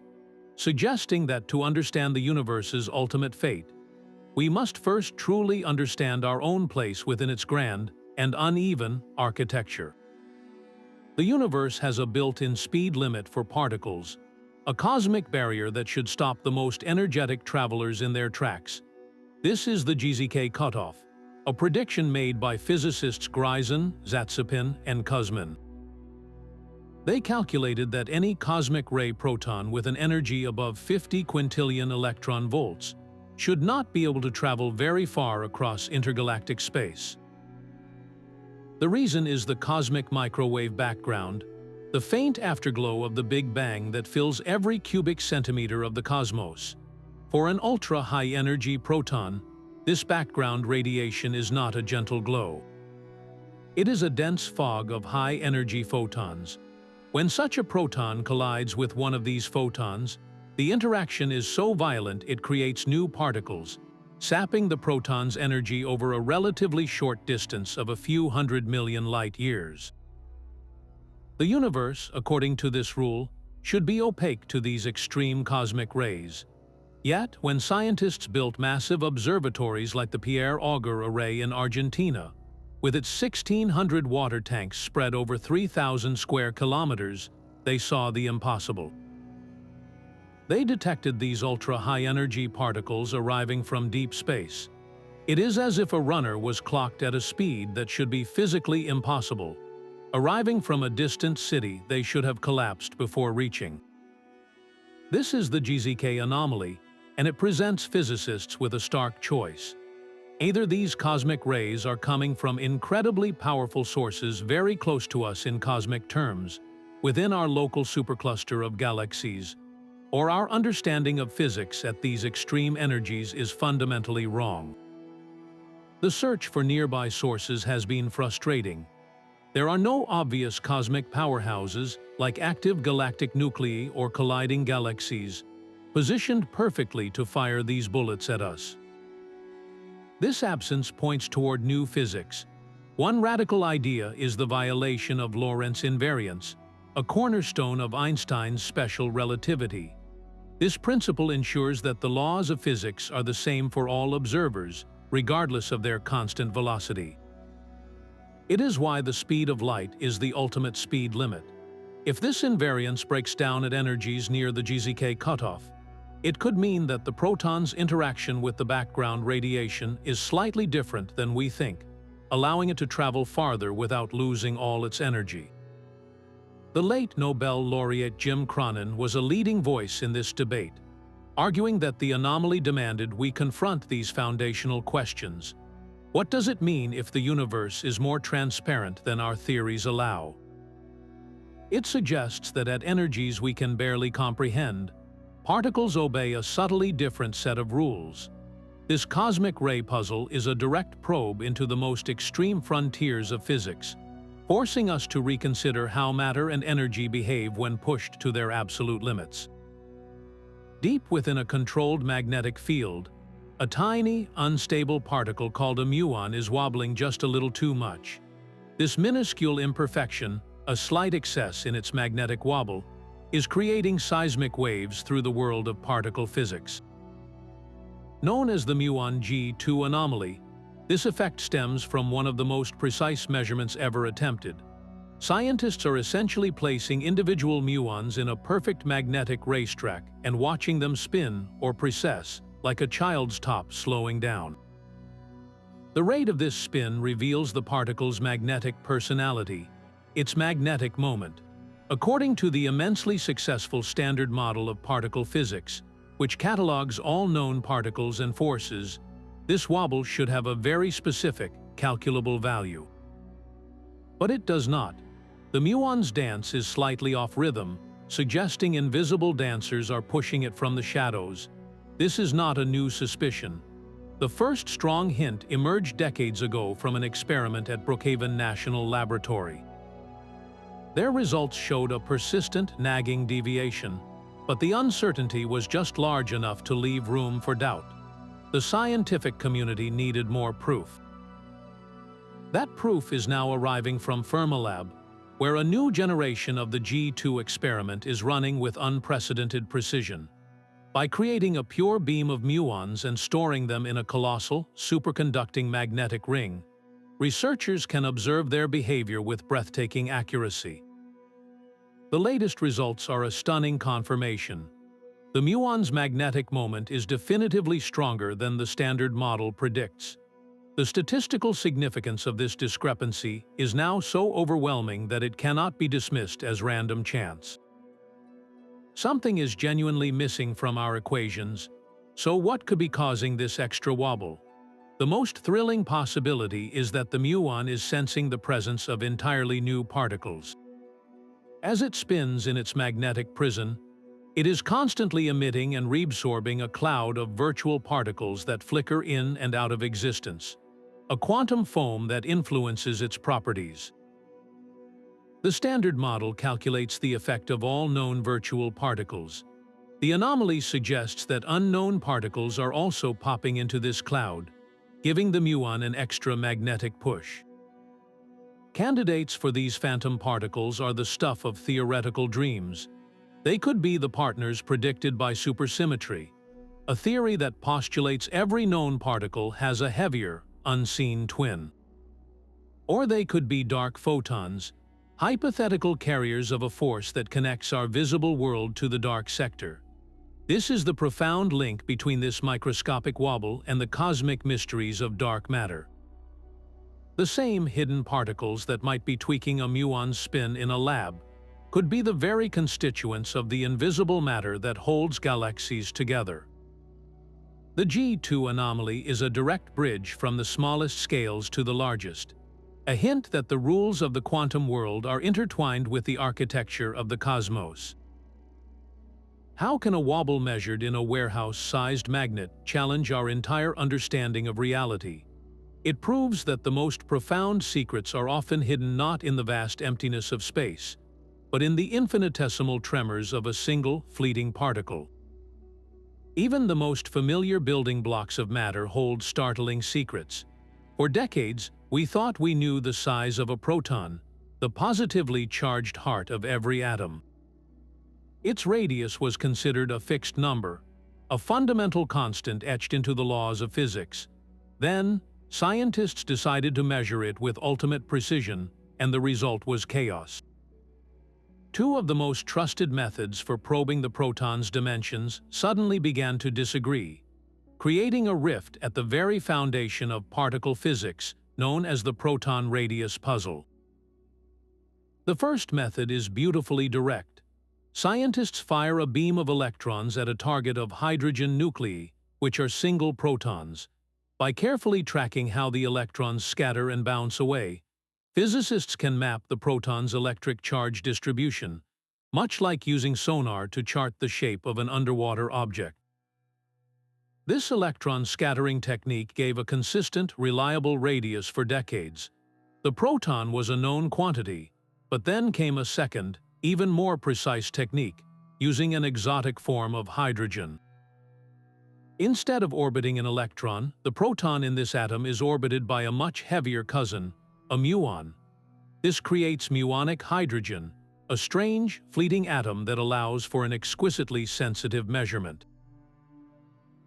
suggesting that to understand the universe's ultimate fate, we must first truly understand our own place within its grand and uneven architecture. The universe has a built-in speed limit for particles, a cosmic barrier that should stop the most energetic travelers in their tracks. This is the GZK cutoff, a prediction made by physicists Greisen, Zatsepin, and Kuzmin. They calculated that any cosmic ray proton with an energy above 50 quintillion electron volts should not be able to travel very far across intergalactic space. The reason is the cosmic microwave background, the faint afterglow of the Big Bang that fills every cubic centimeter of the cosmos. For an ultra-high-energy proton, this background radiation is not a gentle glow. It is a dense fog of high-energy photons. When such a proton collides with one of these photons, the interaction is so violent it creates new particles, sapping the proton's energy over a relatively short distance of a few 100 million light years. The universe, according to this rule, should be opaque to these extreme cosmic rays. Yet, when scientists built massive observatories like the Pierre Auger array in Argentina, with its 1,600 water tanks spread over 3,000 square kilometers, they saw the impossible. They detected these ultra-high-energy particles arriving from deep space. It is as if a runner was clocked at a speed that should be physically impossible. Arriving from a distant city, they should have collapsed before reaching. This is the GZK anomaly, and it presents physicists with a stark choice. Either these cosmic rays are coming from incredibly powerful sources very close to us in cosmic terms, within our local supercluster of galaxies, or our understanding of physics at these extreme energies is fundamentally wrong. The search for nearby sources has been frustrating. There are no obvious cosmic powerhouses like active galactic nuclei or colliding galaxies, positioned perfectly to fire these bullets at us. This absence points toward new physics. One radical idea is the violation of Lorentz invariance, a cornerstone of Einstein's special relativity. This principle ensures that the laws of physics are the same for all observers, regardless of their constant velocity. It is why the speed of light is the ultimate speed limit. If this invariance breaks down at energies near the GZK cutoff, it could mean that the proton's interaction with the background radiation is slightly different than we think, allowing it to travel farther without losing all its energy. The late Nobel laureate Jim Cronin was a leading voice in this debate, arguing that the anomaly demanded we confront these foundational questions. What does it mean if the universe is more transparent than our theories allow? It suggests that at energies we can barely comprehend, particles obey a subtly different set of rules. This cosmic ray puzzle is a direct probe into the most extreme frontiers of physics, forcing us to reconsider how matter and energy behave when pushed to their absolute limits. Deep within a controlled magnetic field, a tiny, unstable particle called a muon is wobbling just a little too much. This minuscule imperfection, a slight excess in its magnetic wobble, is creating seismic waves through the world of particle physics. Known as the Muon G2 anomaly, this effect stems from one of the most precise measurements ever attempted. Scientists are essentially placing individual muons in a perfect magnetic racetrack and watching them spin or precess, like a child's top slowing down. The rate of this spin reveals the particle's magnetic personality, its magnetic moment. According to the immensely successful Standard Model of Particle Physics, which catalogs all known particles and forces, this wobble should have a very specific, calculable value. But it does not. The muon's dance is slightly off rhythm, suggesting invisible dancers are pushing it from the shadows. This is not a new suspicion. The first strong hint emerged decades ago from an experiment at Brookhaven National Laboratory. Their results showed a persistent, nagging deviation, but the uncertainty was just large enough to leave room for doubt. The scientific community needed more proof. That proof is now arriving from Fermilab, where a new generation of the G2 experiment is running with unprecedented precision. By creating a pure beam of muons and storing them in a colossal, superconducting magnetic ring, researchers can observe their behavior with breathtaking accuracy. The latest results are a stunning confirmation. The muon's magnetic moment is definitively stronger than the Standard Model predicts. The statistical significance of this discrepancy is now so overwhelming that it cannot be dismissed as random chance. Something is genuinely missing from our equations, so what could be causing this extra wobble? The most thrilling possibility is that the muon is sensing the presence of entirely new particles. As it spins in its magnetic prison, it is constantly emitting and reabsorbing a cloud of virtual particles that flicker in and out of existence, a quantum foam that influences its properties. The Standard Model calculates the effect of all known virtual particles. The anomaly suggests that unknown particles are also popping into this cloud, giving the muon an extra magnetic push. Candidates for these phantom particles are the stuff of theoretical dreams. They could be the partners predicted by supersymmetry, a theory that postulates every known particle has a heavier, unseen twin. Or they could be dark photons, hypothetical carriers of a force that connects our visible world to the dark sector. This is the profound link between this microscopic wobble and the cosmic mysteries of dark matter. The same hidden particles that might be tweaking a muon's spin in a lab could be the very constituents of the invisible matter that holds galaxies together. The G2 anomaly is a direct bridge from the smallest scales to the largest, a hint that the rules of the quantum world are intertwined with the architecture of the cosmos. How can a wobble measured in a warehouse-sized magnet challenge our entire understanding of reality? It proves that the most profound secrets are often hidden not in the vast emptiness of space, but in the infinitesimal tremors of a single, fleeting particle. Even the most familiar building blocks of matter hold startling secrets. For decades, we thought we knew the size of a proton, the positively charged heart of every atom. Its radius was considered a fixed number, a fundamental constant etched into the laws of physics. Then, scientists decided to measure it with ultimate precision, and the result was chaos. Two of the most trusted methods for probing the proton's dimensions suddenly began to disagree, creating a rift at the very foundation of particle physics, known as the proton radius puzzle. The first method is beautifully direct. Scientists fire a beam of electrons at a target of hydrogen nuclei, which are single protons. By carefully tracking how the electrons scatter and bounce away, physicists can map the proton's electric charge distribution, much like using sonar to chart the shape of an underwater object. This electron scattering technique gave a consistent, reliable radius for decades. The proton was a known quantity, but then came a second, even more precise technique, using an exotic form of hydrogen. Instead of orbiting an electron, the proton in this atom is orbited by a much heavier cousin, a muon. This creates muonic hydrogen, a strange, fleeting atom that allows for an exquisitely sensitive measurement.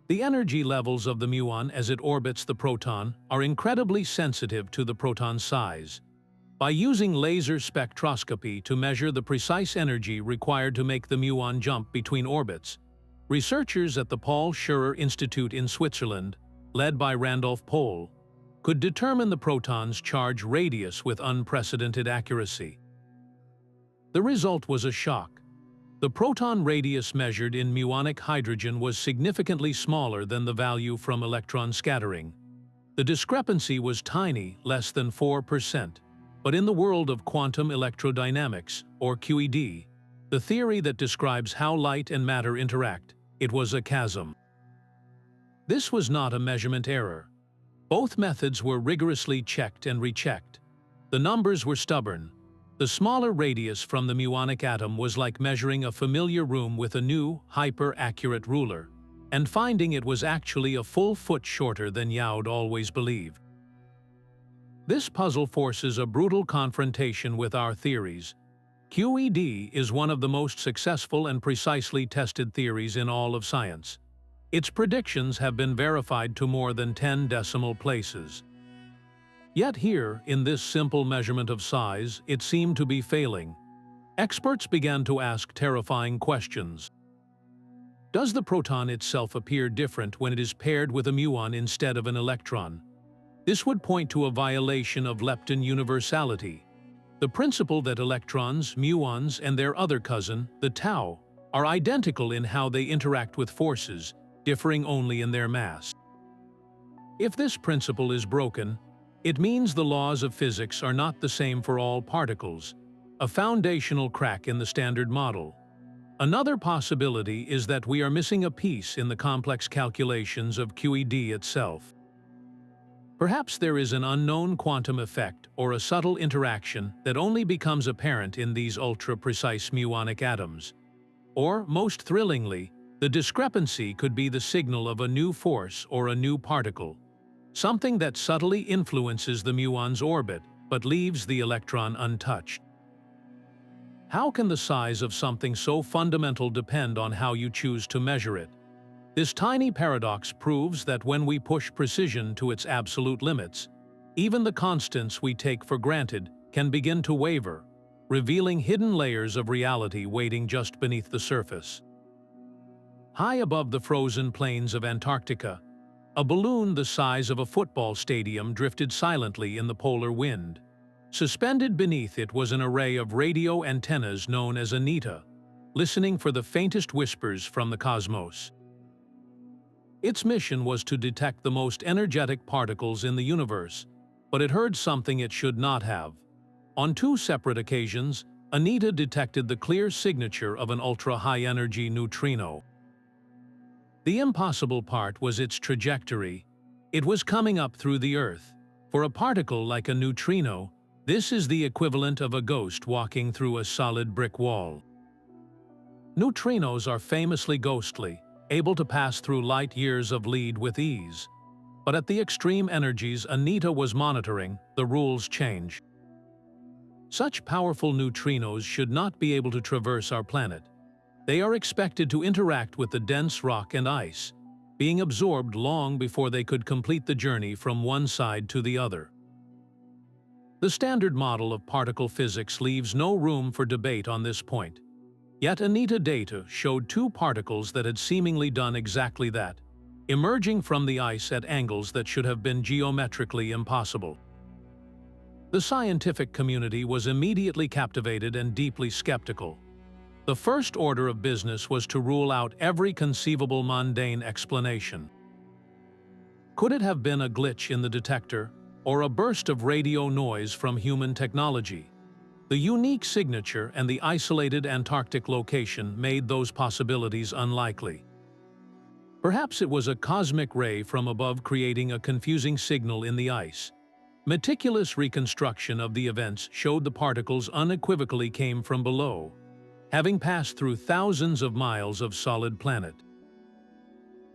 The energy levels of the muon as it orbits the proton are incredibly sensitive to the proton's size. By using laser spectroscopy to measure the precise energy required to make the muon jump between orbits, researchers at the Paul Scherrer Institute in Switzerland, led by Randolph Pohl, could determine the proton's charge radius with unprecedented accuracy. The result was a shock. The proton radius measured in muonic hydrogen was significantly smaller than the value from electron scattering. The discrepancy was tiny, less than 4%. But in the world of quantum electrodynamics, or QED, the theory that describes how light and matter interact, it was a chasm. This was not a measurement error. Both methods were rigorously checked and rechecked. The numbers were stubborn. The smaller radius from the muonic atom was like measuring a familiar room with a new, hyper-accurate ruler, and finding it was actually a full foot shorter than You'd always believed. This puzzle forces a brutal confrontation with our theories. QED is one of the most successful and precisely tested theories in all of science. Its predictions have been verified to more than 10 decimal places. Yet here, in this simple measurement of size, it seemed to be failing. Experts began to ask terrifying questions. Does the proton itself appear different when it is paired with a muon instead of an electron? This would point to a violation of lepton universality, the principle that electrons, muons, and their other cousin, the tau, are identical in how they interact with forces, differing only in their mass. If this principle is broken, it means the laws of physics are not the same for all particles, a foundational crack in the standard model. Another possibility is that we are missing a piece in the complex calculations of QED itself. Perhaps there is an unknown quantum effect or a subtle interaction that only becomes apparent in these ultra-precise muonic atoms. Or, most thrillingly, the discrepancy could be the signal of a new force or a new particle, something that subtly influences the muon's orbit but leaves the electron untouched. How can the size of something so fundamental depend on how you choose to measure it? This tiny paradox proves that when we push precision to its absolute limits, even the constants we take for granted can begin to waver, revealing hidden layers of reality waiting just beneath the surface. High above the frozen plains of Antarctica, a balloon the size of a football stadium drifted silently in the polar wind. Suspended beneath it was an array of radio antennas known as ANITA, listening for the faintest whispers from the cosmos. Its mission was to detect the most energetic particles in the universe, but it heard something it should not have. On two separate occasions, ANITA detected the clear signature of an ultra-high-energy neutrino. The impossible part was its trajectory. It was coming up through the Earth, For a particle like a neutrino, this is the equivalent of a ghost walking through a solid brick wall. Neutrinos are famously ghostly, able to pass through light years of lead with ease. But at the extreme energies ANITA was monitoring, the rules change. Such powerful neutrinos should not be able to traverse our planet. They are expected to interact with the dense rock and ice, being absorbed long before they could complete the journey from one side to the other. The standard model of particle physics leaves no room for debate on this point. Yet ANITA data showed two particles that had seemingly done exactly that, emerging from the ice at angles that should have been geometrically impossible. The scientific community was immediately captivated and deeply skeptical. The first order of business was to rule out every conceivable mundane explanation. Could it have been a glitch in the detector, or a burst of radio noise from human technology? The unique signature and the isolated Antarctic location made those possibilities unlikely. Perhaps it was a cosmic ray from above creating a confusing signal in the ice. Meticulous reconstruction of the events showed the particles unequivocally came from below, having passed through thousands of miles of solid planet.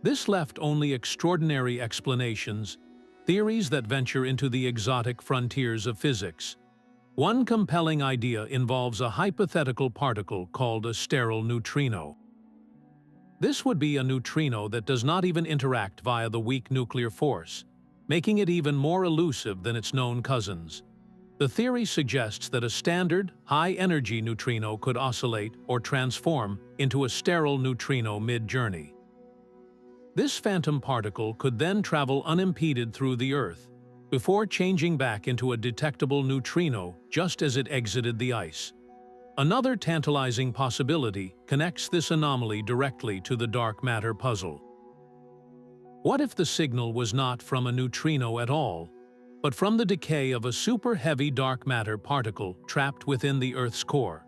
This left only extraordinary explanations, theories that venture into the exotic frontiers of physics. One compelling idea involves a hypothetical particle called a sterile neutrino. This would be a neutrino that does not even interact via the weak nuclear force, making it even more elusive than its known cousins. The theory suggests that a standard, high-energy neutrino could oscillate or transform into a sterile neutrino mid-journey. This phantom particle could then travel unimpeded through the Earth, before changing back into a detectable neutrino just as it exited the ice. Another tantalizing possibility connects this anomaly directly to the dark matter puzzle. What if the signal was not from a neutrino at all, but from the decay of a super-heavy dark matter particle trapped within the Earth's core?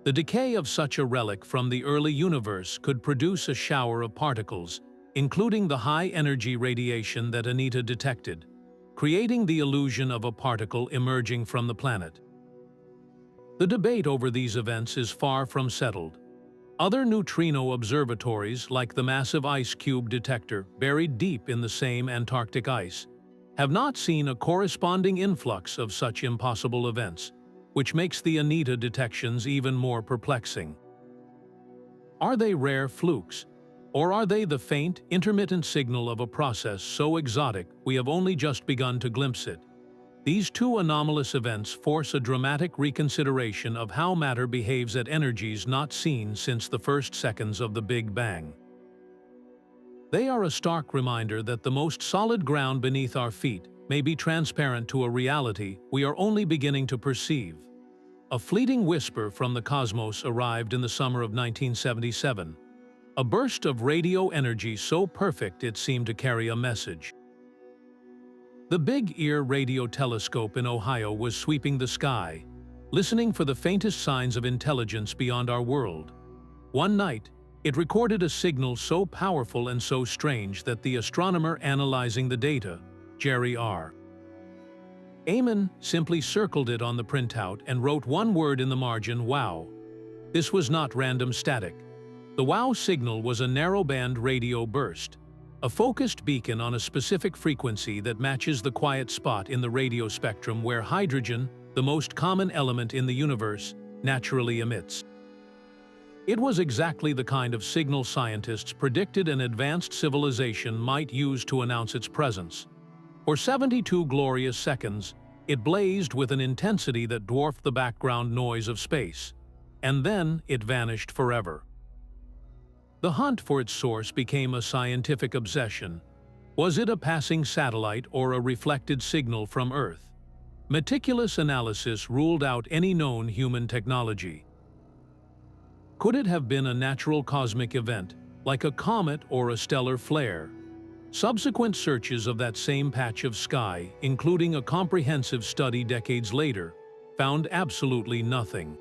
The decay of such a relic from the early universe could produce a shower of particles, including the high-energy radiation that ANITA detected, creating the illusion of a particle emerging from the planet. The debate over these events is far from settled. Other neutrino observatories, like the massive ice cube detector buried deep in the same Antarctic ice, have not seen a corresponding influx of such impossible events, which makes the ANITA detections even more perplexing. Are they rare flukes, or are they the faint, intermittent signal of a process so exotic we have only just begun to glimpse it? These two anomalous events force a dramatic reconsideration of how matter behaves at energies not seen since the first seconds of the Big Bang. They are a stark reminder that the most solid ground beneath our feet may be transparent to a reality we are only beginning to perceive. A fleeting whisper from the cosmos arrived in the summer of 1977, a burst of radio energy so perfect it seemed to carry a message. The Big Ear radio telescope in Ohio was sweeping the sky, listening for the faintest signs of intelligence beyond our world. One night, it recorded a signal so powerful and so strange that the astronomer analyzing the data, Jerry R. Amon, simply circled it on the printout and wrote one word in the margin: "Wow." This was not random static. The WOW signal was a narrowband radio burst, a focused beacon on a specific frequency that matches the quiet spot in the radio spectrum where hydrogen, the most common element in the universe, naturally emits. It was exactly the kind of signal scientists predicted an advanced civilization might use to announce its presence. For 72 glorious seconds, it blazed with an intensity that dwarfed the background noise of space. And then it vanished forever. The hunt for its source became a scientific obsession. Was it a passing satellite or a reflected signal from Earth? Meticulous analysis ruled out any known human technology. Could it have been a natural cosmic event, like a comet or a stellar flare? Subsequent searches of that same patch of sky, including a comprehensive study decades later, found absolutely nothing.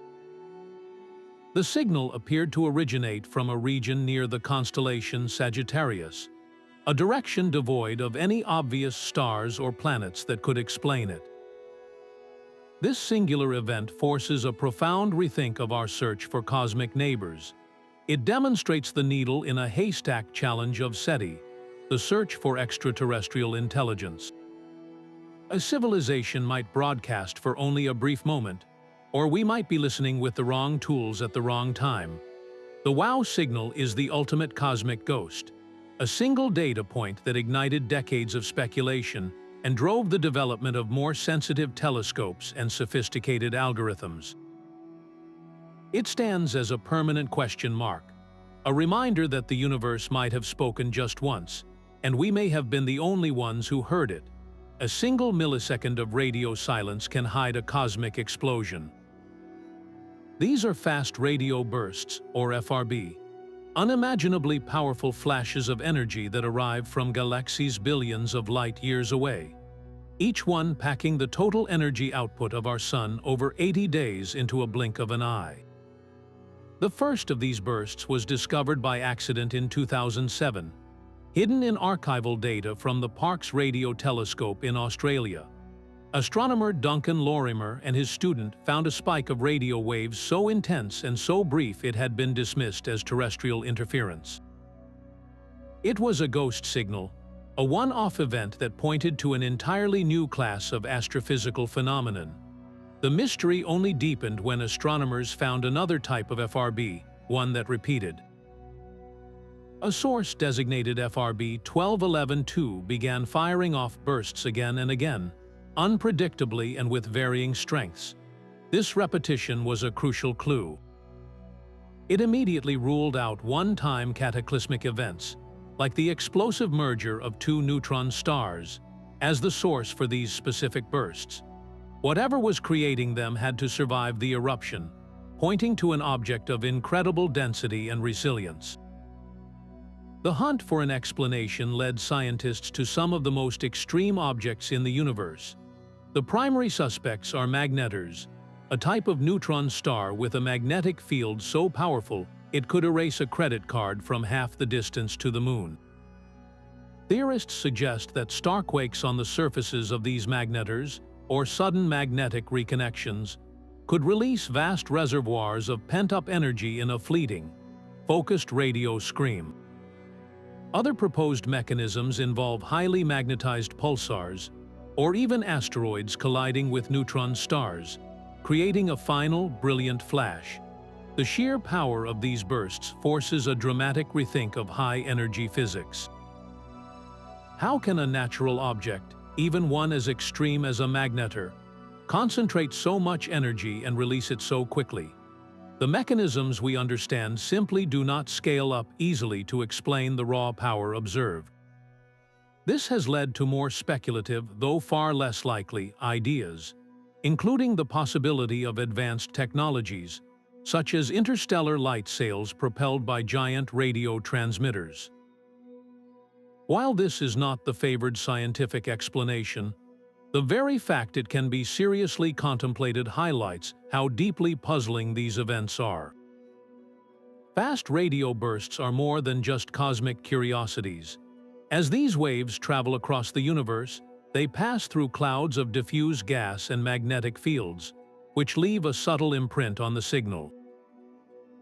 The signal appeared to originate from a region near the constellation Sagittarius, a direction devoid of any obvious stars or planets that could explain it. This singular event forces a profound rethink of our search for cosmic neighbors. It demonstrates the needle in a haystack challenge of SETI, the search for extraterrestrial intelligence. A civilization might broadcast for only a brief moment, or we might be listening with the wrong tools at the wrong time. The WOW signal is the ultimate cosmic ghost, a single data point that ignited decades of speculation and drove the development of more sensitive telescopes and sophisticated algorithms. It stands as a permanent question mark, a reminder that the universe might have spoken just once, and we may have been the only ones who heard it. A single millisecond of radio silence can hide a cosmic explosion. These are fast radio bursts, or FRB, unimaginably powerful flashes of energy that arrive from galaxies billions of light-years away, each one packing the total energy output of our Sun over 80 days into a blink of an eye. The first of these bursts was discovered by accident in 2007, hidden in archival data from the Parkes Radio Telescope in Australia. Astronomer Duncan Lorimer and his student found a spike of radio waves so intense and so brief it had been dismissed as terrestrial interference. It was a ghost signal, a one-off event that pointed to an entirely new class of astrophysical phenomenon. The mystery only deepened when astronomers found another type of FRB, one that repeated. A source designated FRB 1211-2 began firing off bursts again and again, unpredictably and with varying strengths. This repetition was a crucial clue. It immediately ruled out one-time cataclysmic events, like the explosive merger of two neutron stars, as the source for these specific bursts. Whatever was creating them had to survive the eruption, pointing to an object of incredible density and resilience. The hunt for an explanation led scientists to some of the most extreme objects in the universe. The primary suspects are magnetars, a type of neutron star with a magnetic field so powerful it could erase a credit card from half the distance to the Moon. Theorists suggest that starquakes on the surfaces of these magnetars, or sudden magnetic reconnections, could release vast reservoirs of pent-up energy in a fleeting, focused radio scream. Other proposed mechanisms involve highly magnetized pulsars, or even asteroids colliding with neutron stars, creating a final, brilliant flash. The sheer power of these bursts forces a dramatic rethink of high-energy physics. How can a natural object, even one as extreme as a magnetar, concentrate so much energy and release it so quickly? The mechanisms we understand simply do not scale up easily to explain the raw power observed. This has led to more speculative, though far less likely, ideas, including the possibility of advanced technologies, such as interstellar light sails propelled by giant radio transmitters. While this is not the favored scientific explanation, the very fact it can be seriously contemplated highlights how deeply puzzling these events are. Fast radio bursts are more than just cosmic curiosities. As these waves travel across the universe, they pass through clouds of diffuse gas and magnetic fields, which leave a subtle imprint on the signal.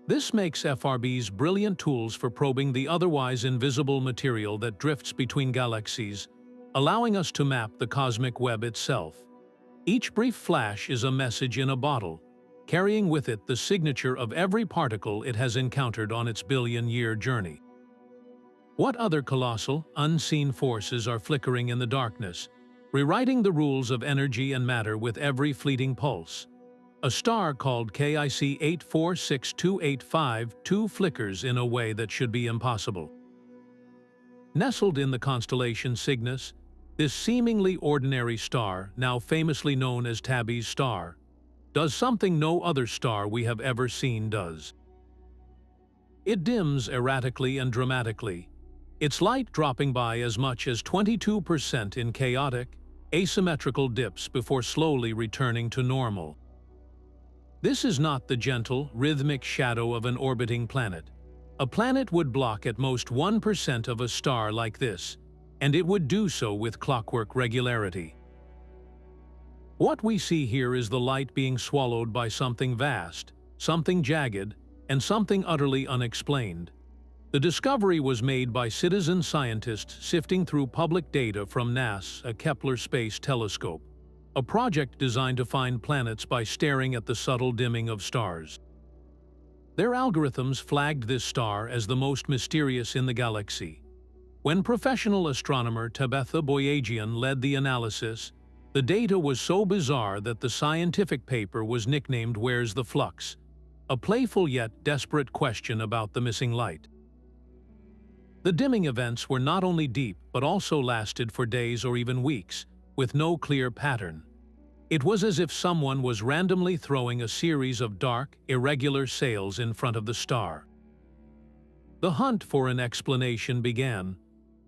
This makes FRBs brilliant tools for probing the otherwise invisible material that drifts between galaxies, allowing us to map the cosmic web itself. Each brief flash is a message in a bottle, carrying with it the signature of every particle it has encountered on its billion-year journey. What other colossal, unseen forces are flickering in the darkness, rewriting the rules of energy and matter with every fleeting pulse? A star called KIC 8462852 flickers in a way that should be impossible. Nestled in the constellation Cygnus, this seemingly ordinary star, now famously known as Tabby's star, does something no other star we have ever seen does. It dims erratically and dramatically, its light dropping by as much as 22% in chaotic, asymmetrical dips before slowly returning to normal. This is not the gentle, rhythmic shadow of an orbiting planet. A planet would block at most 1% of a star like this, and it would do so with clockwork regularity. What we see here is the light being swallowed by something vast, something jagged, and something utterly unexplained. The discovery was made by citizen scientists sifting through public data from NASA's Kepler Space Telescope, a project designed to find planets by staring at the subtle dimming of stars. Their algorithms flagged this star as the most mysterious in the galaxy. When professional astronomer Tabby led the analysis, the data was so bizarre that the scientific paper was nicknamed "Where's the Flux?", a playful yet desperate question about the missing light. The dimming events were not only deep but also lasted for days or even weeks, with no clear pattern. It was as if someone was randomly throwing a series of dark, irregular sails in front of the star. The hunt for an explanation began,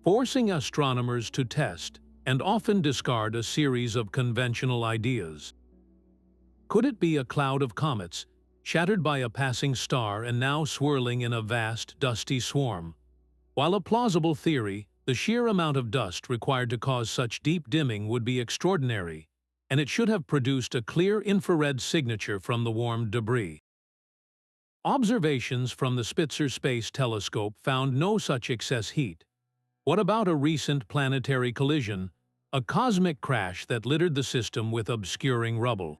forcing astronomers to test and often discard a series of conventional ideas. Could it be a cloud of comets, shattered by a passing star and now swirling in a vast, dusty swarm? While a plausible theory, the sheer amount of dust required to cause such deep dimming would be extraordinary, and it should have produced a clear infrared signature from the warmed debris. Observations from the Spitzer Space Telescope found no such excess heat. What about a recent planetary collision, a cosmic crash that littered the system with obscuring rubble?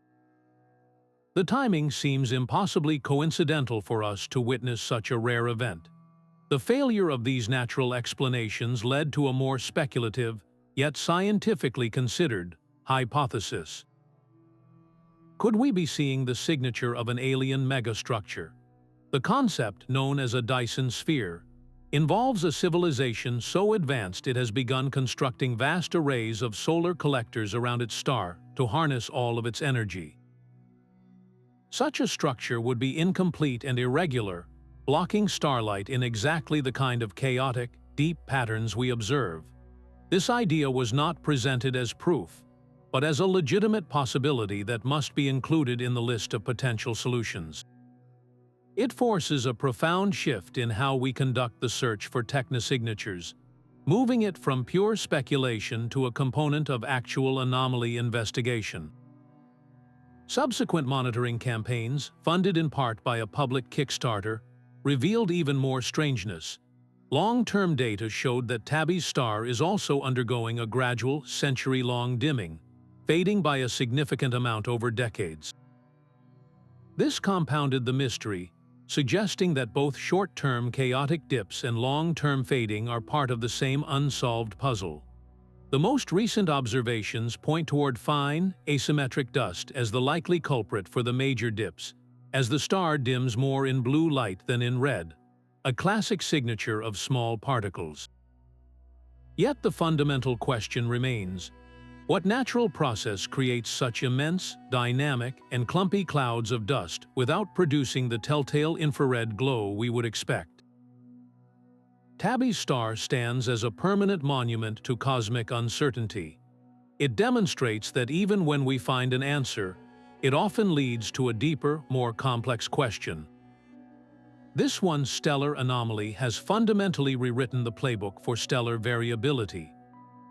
The timing seems impossibly coincidental for us to witness such a rare event. The failure of these natural explanations led to a more speculative, yet scientifically considered, hypothesis. Could we be seeing the signature of an alien megastructure? The concept, known as a Dyson sphere, involves a civilization so advanced it has begun constructing vast arrays of solar collectors around its star to harness all of its energy. Such a structure would be incomplete and irregular, blocking starlight in exactly the kind of chaotic, deep patterns we observe. This idea was not presented as proof, but as a legitimate possibility that must be included in the list of potential solutions. It forces a profound shift in how we conduct the search for technosignatures, moving it from pure speculation to a component of actual anomaly investigation. Subsequent monitoring campaigns, funded in part by a public Kickstarter, revealed even more strangeness. Long-term data showed that Tabby's star is also undergoing a gradual, century-long dimming, fading by a significant amount over decades. This compounded the mystery, suggesting that both short-term chaotic dips and long-term fading are part of the same unsolved puzzle. The most recent observations point toward fine, asymmetric dust as the likely culprit for the major dips, as the star dims more in blue light than in red, a classic signature of small particles. Yet the fundamental question remains: what natural process creates such immense, dynamic, and clumpy clouds of dust without producing the telltale infrared glow we would expect? Tabby's star stands as a permanent monument to cosmic uncertainty. It demonstrates that even when we find an answer, it often leads to a deeper, more complex question. This one stellar anomaly has fundamentally rewritten the playbook for stellar variability,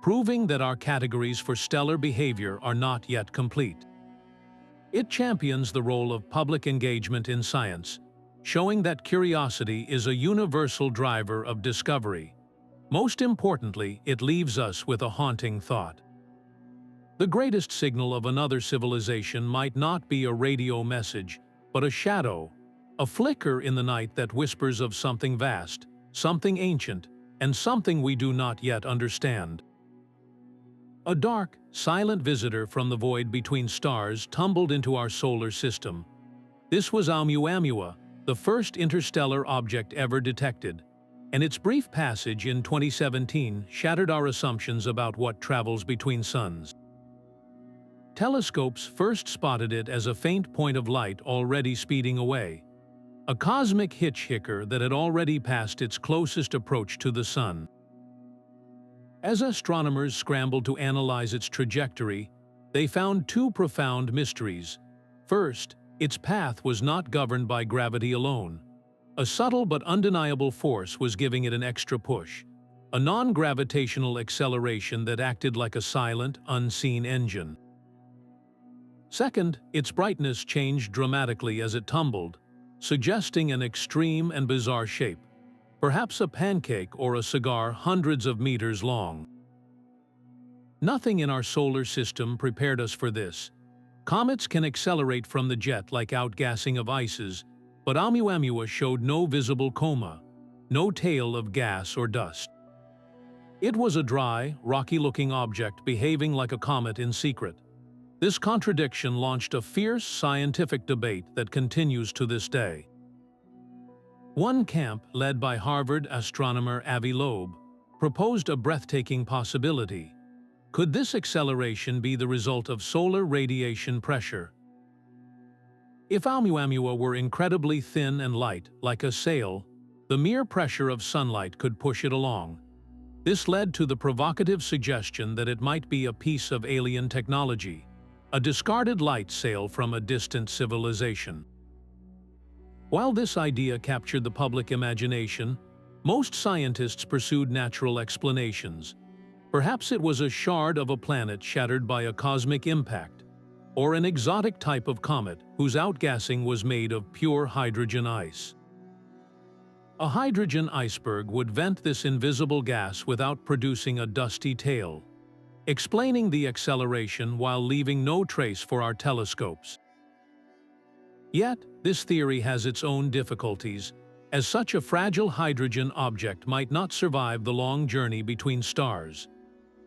proving that our categories for stellar behavior are not yet complete. It champions the role of public engagement in science, showing that curiosity is a universal driver of discovery. Most importantly, it leaves us with a haunting thought. The greatest signal of another civilization might not be a radio message, but a shadow, a flicker in the night that whispers of something vast, something ancient, and something we do not yet understand. A dark, silent visitor from the void between stars tumbled into our solar system. This was Oumuamua, the first interstellar object ever detected, and its brief passage in 2017 shattered our assumptions about what travels between suns. Telescopes first spotted it as a faint point of light already speeding away, a cosmic hitchhiker that had already passed its closest approach to the Sun. As astronomers scrambled to analyze its trajectory, they found two profound mysteries. First, its path was not governed by gravity alone. A subtle but undeniable force was giving it an extra push, a non-gravitational acceleration that acted like a silent, unseen engine. Second, its brightness changed dramatically as it tumbled, suggesting an extreme and bizarre shape, perhaps a pancake or a cigar hundreds of meters long. Nothing in our solar system prepared us for this. Comets can accelerate from the jet like outgassing of ices, but Oumuamua showed no visible coma, no tail of gas or dust. It was a dry, rocky-looking object behaving like a comet in secret. This contradiction launched a fierce scientific debate that continues to this day. One camp, led by Harvard astronomer Avi Loeb, proposed a breathtaking possibility. Could this acceleration be the result of solar radiation pressure? If Oumuamua were incredibly thin and light, like a sail, the mere pressure of sunlight could push it along. This led to the provocative suggestion that it might be a piece of alien technology, a discarded light sail from a distant civilization. While this idea captured the public imagination, most scientists pursued natural explanations. Perhaps it was a shard of a planet shattered by a cosmic impact, or an exotic type of comet whose outgassing was made of pure hydrogen ice. A hydrogen iceberg would vent this invisible gas without producing a dusty tail, explaining the acceleration while leaving no trace for our telescopes. Yet, this theory has its own difficulties, as such a fragile hydrogen object might not survive the long journey between stars.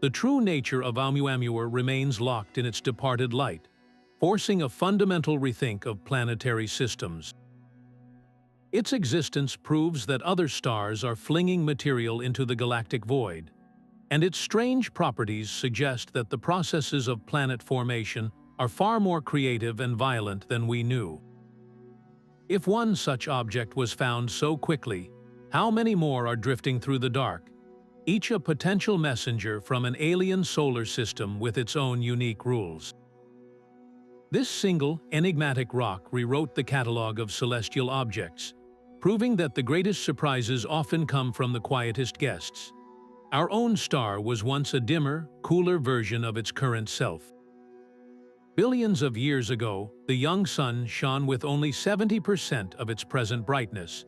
The true nature of Oumuamua remains locked in its departed light, forcing a fundamental rethink of planetary systems. Its existence proves that other stars are flinging material into the galactic void, and its strange properties suggest that the processes of planet formation are far more creative and violent than we knew. If one such object was found so quickly, how many more are drifting through the dark, each a potential messenger from an alien solar system with its own unique rules? This single, enigmatic rock rewrote the catalog of celestial objects, proving that the greatest surprises often come from the quietest guests. Our own star was once a dimmer, cooler version of its current self. Billions of years ago, the young sun shone with only 70% of its present brightness,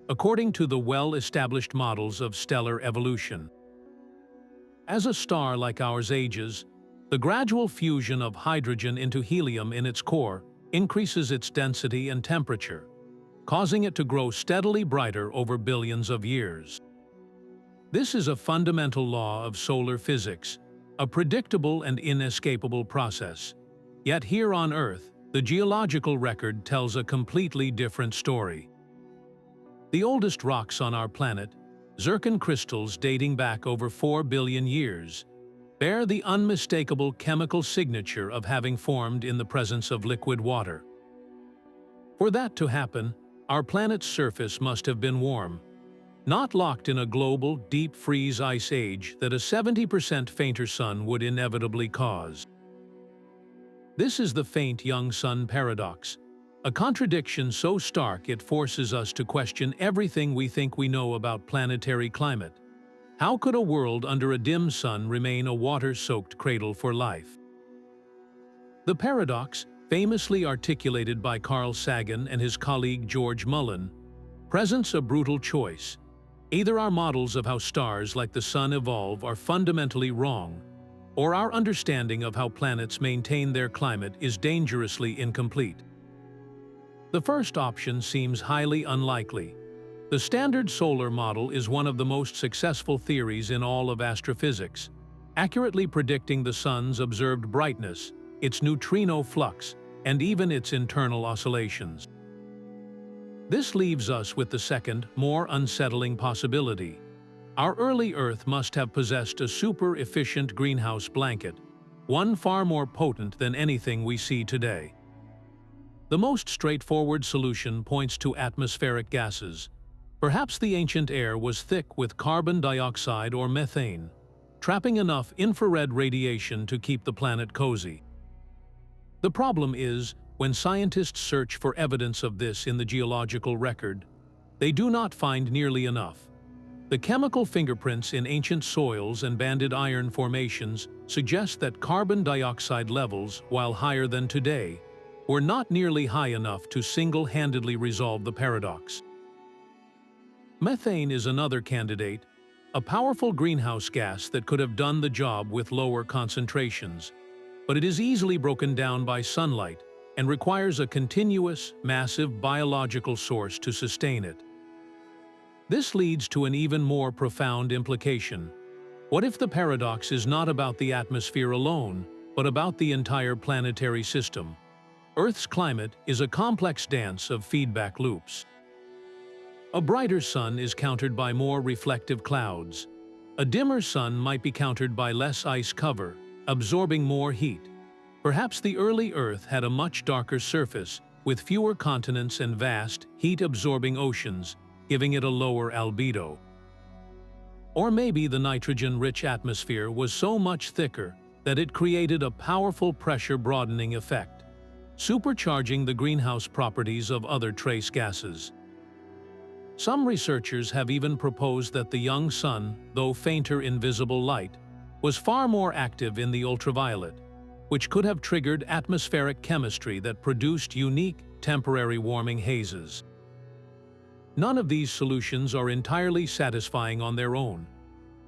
according to the well-established models of stellar evolution. As a star like ours ages, the gradual fusion of hydrogen into helium in its core increases its density and temperature, causing it to grow steadily brighter over billions of years. This is a fundamental law of solar physics, a predictable and inescapable process. Yet here on Earth, the geological record tells a completely different story. The oldest rocks on our planet, zircon crystals dating back over 4 billion years, bear the unmistakable chemical signature of having formed in the presence of liquid water. For that to happen, our planet's surface must have been warm, not locked in a global, deep freeze ice age that a 70% fainter sun would inevitably cause. This is the faint young sun paradox, a contradiction so stark it forces us to question everything we think we know about planetary climate. How could a world under a dim sun remain a water-soaked cradle for life? The paradox, famously articulated by Carl Sagan and his colleague George Mullen, presents a brutal choice. Either our models of how stars like the sun evolve are fundamentally wrong, or our understanding of how planets maintain their climate is dangerously incomplete. The first option seems highly unlikely. The Standard Solar Model is one of the most successful theories in all of astrophysics, accurately predicting the sun's observed brightness, its neutrino flux, and even its internal oscillations. This leaves us with the second, more unsettling possibility. Our early Earth must have possessed a super-efficient greenhouse blanket, one far more potent than anything we see today. The most straightforward solution points to atmospheric gases. Perhaps the ancient air was thick with carbon dioxide or methane, trapping enough infrared radiation to keep the planet cozy. The problem is, when scientists search for evidence of this in the geological record, they do not find nearly enough. The chemical fingerprints in ancient soils and banded iron formations suggest that carbon dioxide levels, while higher than today, were not nearly high enough to single-handedly resolve the paradox. Methane is another candidate, a powerful greenhouse gas that could have done the job with lower concentrations, but it is easily broken down by sunlight and requires a continuous, massive biological source to sustain it. This leads to an even more profound implication. What if the paradox is not about the atmosphere alone, but about the entire planetary system? Earth's climate is a complex dance of feedback loops. A brighter sun is countered by more reflective clouds. A dimmer sun might be countered by less ice cover, absorbing more heat. Perhaps the early Earth had a much darker surface, with fewer continents and vast, heat-absorbing oceans, giving it a lower albedo. Or maybe the nitrogen-rich atmosphere was so much thicker that it created a powerful pressure-broadening effect, supercharging the greenhouse properties of other trace gases. Some researchers have even proposed that the young sun, though fainter in visible light, was far more active in the ultraviolet, which could have triggered atmospheric chemistry that produced unique, temporary warming hazes. None of these solutions are entirely satisfying on their own.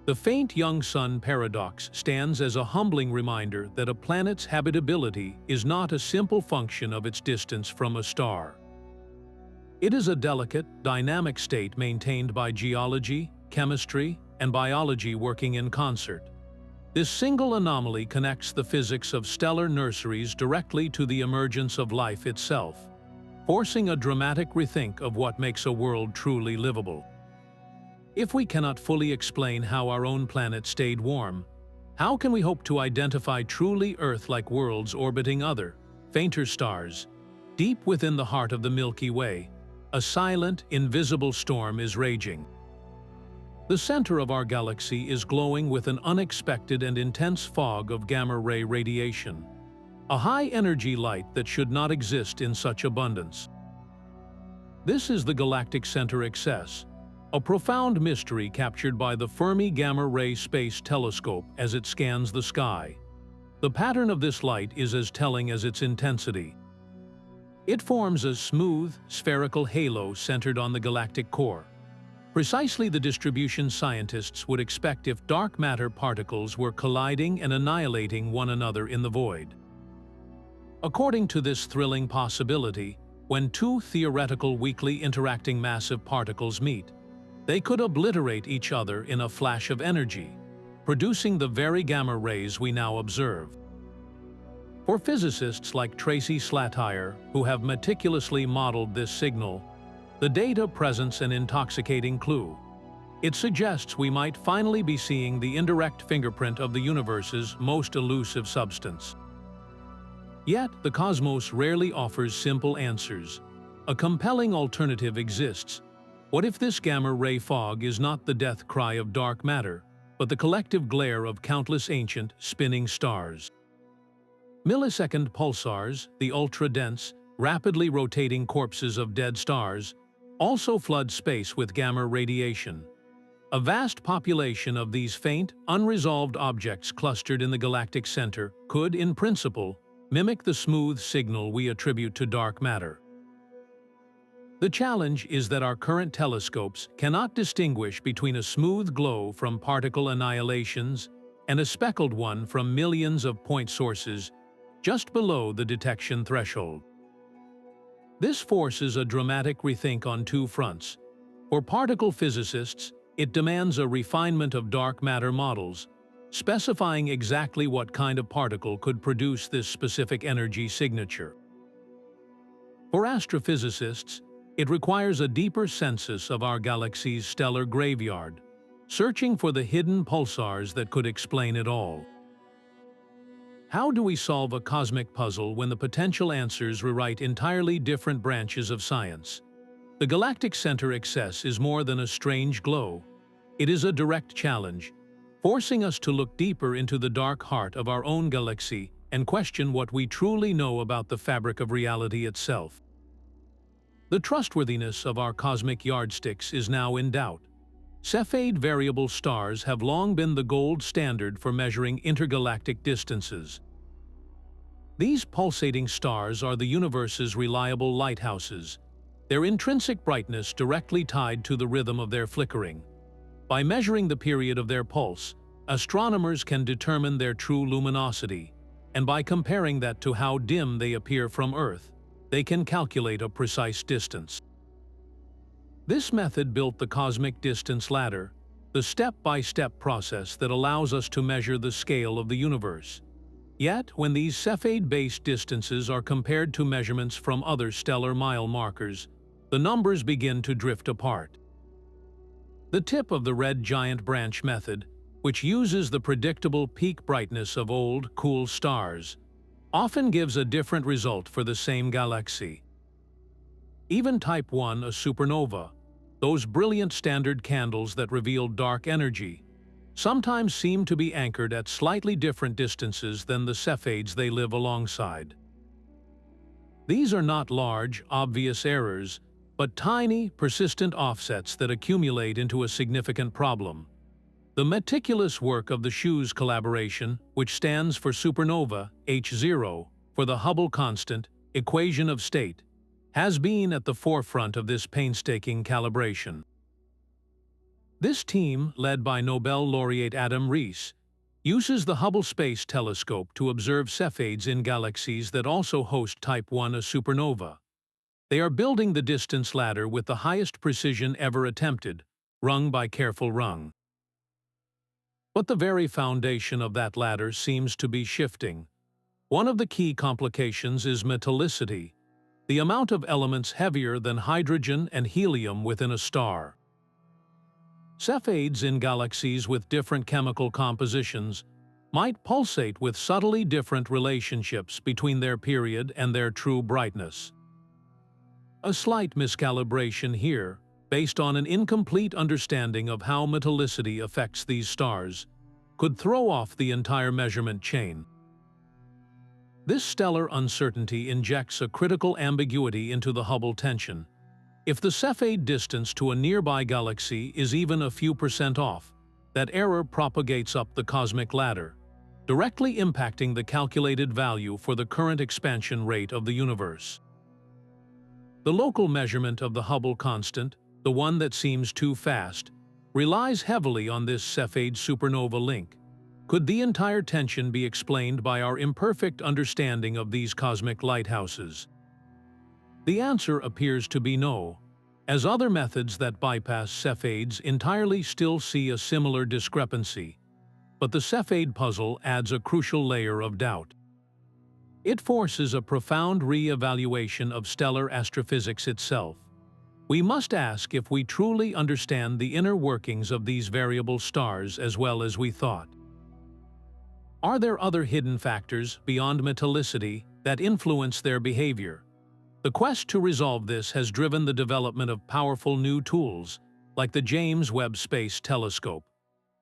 The faint young sun paradox stands as a humbling reminder that a planet's habitability is not a simple function of its distance from a star. It is a delicate, dynamic state maintained by geology, chemistry, and biology working in concert. This single anomaly connects the physics of stellar nurseries directly to the emergence of life itself, forcing a dramatic rethink of what makes a world truly livable. If we cannot fully explain how our own planet stayed warm, how can we hope to identify truly Earth-like worlds orbiting other, fainter stars? Deep within the heart of the Milky Way, a silent, invisible storm is raging. The center of our galaxy is glowing with an unexpected and intense fog of gamma-ray radiation, a high-energy light that should not exist in such abundance. This is the galactic center excess, a profound mystery captured by the Fermi Gamma-Ray Space Telescope as it scans the sky. The pattern of this light is as telling as its intensity. It forms a smooth, spherical halo centered on the galactic core, precisely the distribution scientists would expect if dark matter particles were colliding and annihilating one another in the void. According to this thrilling possibility, when two theoretical weakly interacting massive particles meet, they could obliterate each other in a flash of energy, producing the very gamma rays we now observe. For physicists like Tracy Slatire, who have meticulously modeled this signal, the data presents an intoxicating clue. It suggests we might finally be seeing the indirect fingerprint of the universe's most elusive substance. Yet, the cosmos rarely offers simple answers. A compelling alternative exists. What if this gamma-ray fog is not the death cry of dark matter, but the collective glare of countless ancient, spinning stars? Millisecond pulsars, the ultra-dense, rapidly rotating corpses of dead stars, also flood space with gamma radiation. A vast population of these faint, unresolved objects clustered in the galactic center could, in principle, mimic the smooth signal we attribute to dark matter. The challenge is that our current telescopes cannot distinguish between a smooth glow from particle annihilations and a speckled one from millions of point sources just below the detection threshold. This forces a dramatic rethink on two fronts. For particle physicists, it demands a refinement of dark matter models, specifying exactly what kind of particle could produce this specific energy signature. For astrophysicists, it requires a deeper census of our galaxy's stellar graveyard, searching for the hidden pulsars that could explain it all. How do we solve a cosmic puzzle when the potential answers rewrite entirely different branches of science? The galactic center excess is more than a strange glow. It is a direct challenge, forcing us to look deeper into the dark heart of our own galaxy and question what we truly know about the fabric of reality itself. The trustworthiness of our cosmic yardsticks is now in doubt. Cepheid variable stars have long been the gold standard for measuring intergalactic distances. These pulsating stars are the universe's reliable lighthouses, their intrinsic brightness directly tied to the rhythm of their flickering. By measuring the period of their pulse, astronomers can determine their true luminosity, and by comparing that to how dim they appear from Earth, they can calculate a precise distance. This method built the cosmic distance ladder, the step-by-step process that allows us to measure the scale of the universe. Yet, when these Cepheid-based distances are compared to measurements from other stellar mile markers, the numbers begin to drift apart. The tip of the red giant branch method, which uses the predictable peak brightness of old, cool stars, often gives a different result for the same galaxy. Even Type 1, a supernova, those brilliant standard candles that reveal dark energy, sometimes seem to be anchored at slightly different distances than the Cepheids they live alongside. These are not large, obvious errors, but tiny, persistent offsets that accumulate into a significant problem. The meticulous work of the Shoes collaboration, which stands for supernova, H0, for the Hubble constant, equation of state, has been at the forefront of this painstaking calibration. This team, led by Nobel laureate Adam Rees, uses the Hubble Space Telescope to observe Cepheids in galaxies that also host Type 1, a supernova. They are building the distance ladder with the highest precision ever attempted, rung by careful rung. But the very foundation of that ladder seems to be shifting. One of the key complications is metallicity, the amount of elements heavier than hydrogen and helium within a star. Cepheids in galaxies with different chemical compositions might pulsate with subtly different relationships between their period and their true brightness. A slight miscalibration here, based on an incomplete understanding of how metallicity affects these stars, could throw off the entire measurement chain. This stellar uncertainty injects a critical ambiguity into the Hubble tension. If the Cepheid distance to a nearby galaxy is even a few % off, that error propagates up the cosmic ladder, directly impacting the calculated value for the current expansion rate of the universe. The local measurement of the Hubble constant, the one that seems too fast, relies heavily on this Cepheid supernova link. Could the entire tension be explained by our imperfect understanding of these cosmic lighthouses? The answer appears to be no, as other methods that bypass Cepheids entirely still see a similar discrepancy. But the Cepheid puzzle adds a crucial layer of doubt. It forces a profound re-evaluation of stellar astrophysics itself. We must ask if we truly understand the inner workings of these variable stars as well as we thought. Are there other hidden factors, beyond metallicity, that influence their behavior? The quest to resolve this has driven the development of powerful new tools, like the James Webb Space Telescope,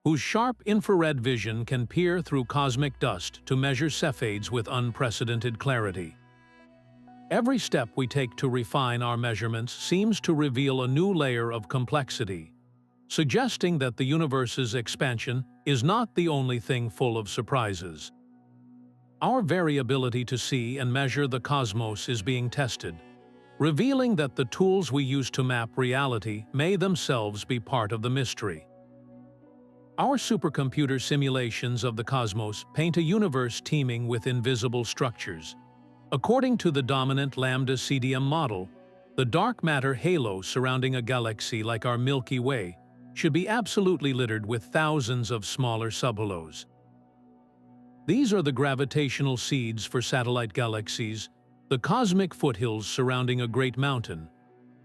whose sharp infrared vision can peer through cosmic dust to measure Cepheids with unprecedented clarity. Every step we take to refine our measurements seems to reveal a new layer of complexity, suggesting that the universe's expansion is not the only thing full of surprises. Our very ability to see and measure the cosmos is being tested, revealing that the tools we use to map reality may themselves be part of the mystery. Our supercomputer simulations of the cosmos paint a universe teeming with invisible structures. According to the dominant lambda CDM model, the dark matter halo surrounding a galaxy like our Milky Way should be absolutely littered with thousands of smaller subhalos. These are the gravitational seeds for satellite galaxies, the cosmic foothills surrounding a great mountain.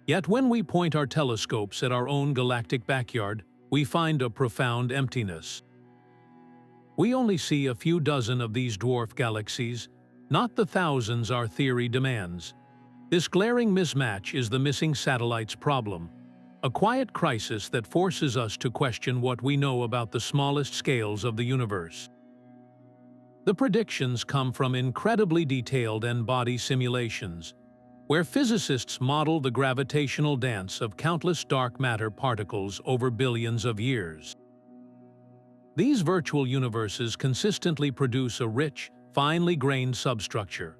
Yet when we point our telescopes at our own galactic backyard, we find a profound emptiness. We only see a few dozen of these dwarf galaxies, not the thousands our theory demands. This glaring mismatch is the missing satellites problem, a quiet crisis that forces us to question what we know about the smallest scales of the universe. The predictions come from incredibly detailed N-body simulations, where physicists model the gravitational dance of countless dark matter particles over billions of years. These virtual universes consistently produce a rich, finely grained substructure.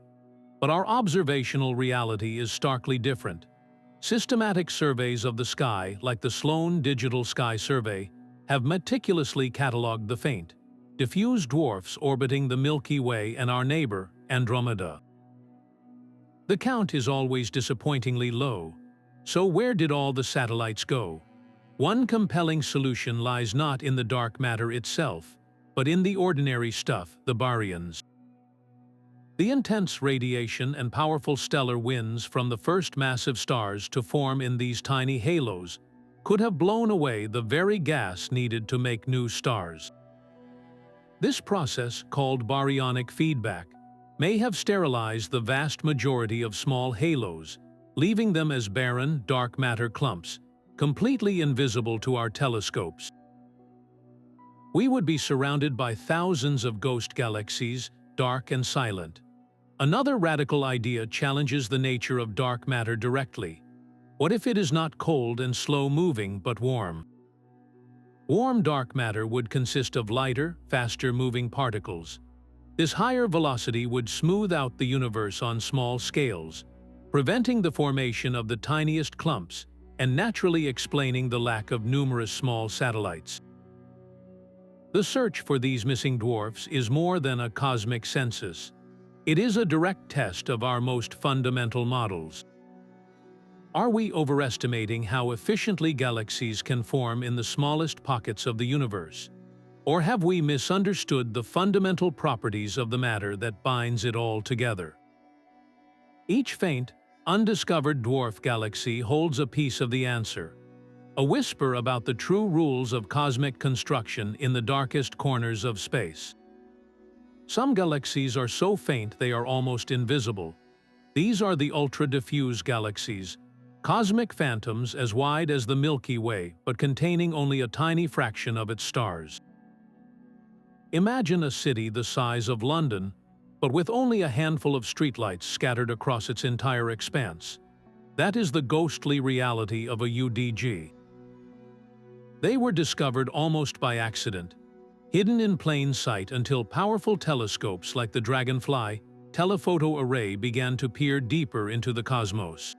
But our observational reality is starkly different. Systematic surveys of the sky, like the Sloan Digital Sky Survey, have meticulously catalogued the faint, diffuse dwarfs orbiting the Milky Way and our neighbor, Andromeda. The count is always disappointingly low. So where did all the satellites go? One compelling solution lies not in the dark matter itself, but in the ordinary stuff, the baryons. The intense radiation and powerful stellar winds from the first massive stars to form in these tiny halos could have blown away the very gas needed to make new stars. This process, called baryonic feedback, may have sterilized the vast majority of small halos, leaving them as barren, dark matter clumps, completely invisible to our telescopes. We would be surrounded by thousands of ghost galaxies, dark and silent. Another radical idea challenges the nature of dark matter directly. What if it is not cold and slow-moving, but warm? Warm dark matter would consist of lighter, faster-moving particles. This higher velocity would smooth out the universe on small scales, preventing the formation of the tiniest clumps and naturally explaining the lack of numerous small satellites. The search for these missing dwarfs is more than a cosmic census. It is a direct test of our most fundamental models. Are we overestimating how efficiently galaxies can form in the smallest pockets of the universe? Or have we misunderstood the fundamental properties of the matter that binds it all together? Each faint, undiscovered dwarf galaxy holds a piece of the answer, a whisper about the true rules of cosmic construction in the darkest corners of space. Some galaxies are so faint they are almost invisible. These are the ultra-diffuse galaxies, cosmic phantoms as wide as the Milky Way but containing only a tiny fraction of its stars. Imagine a city the size of London, but with only a handful of streetlights scattered across its entire expanse. That is the ghostly reality of a UDG. They were discovered almost by accident, hidden in plain sight until powerful telescopes like the Dragonfly telephoto array began to peer deeper into the cosmos.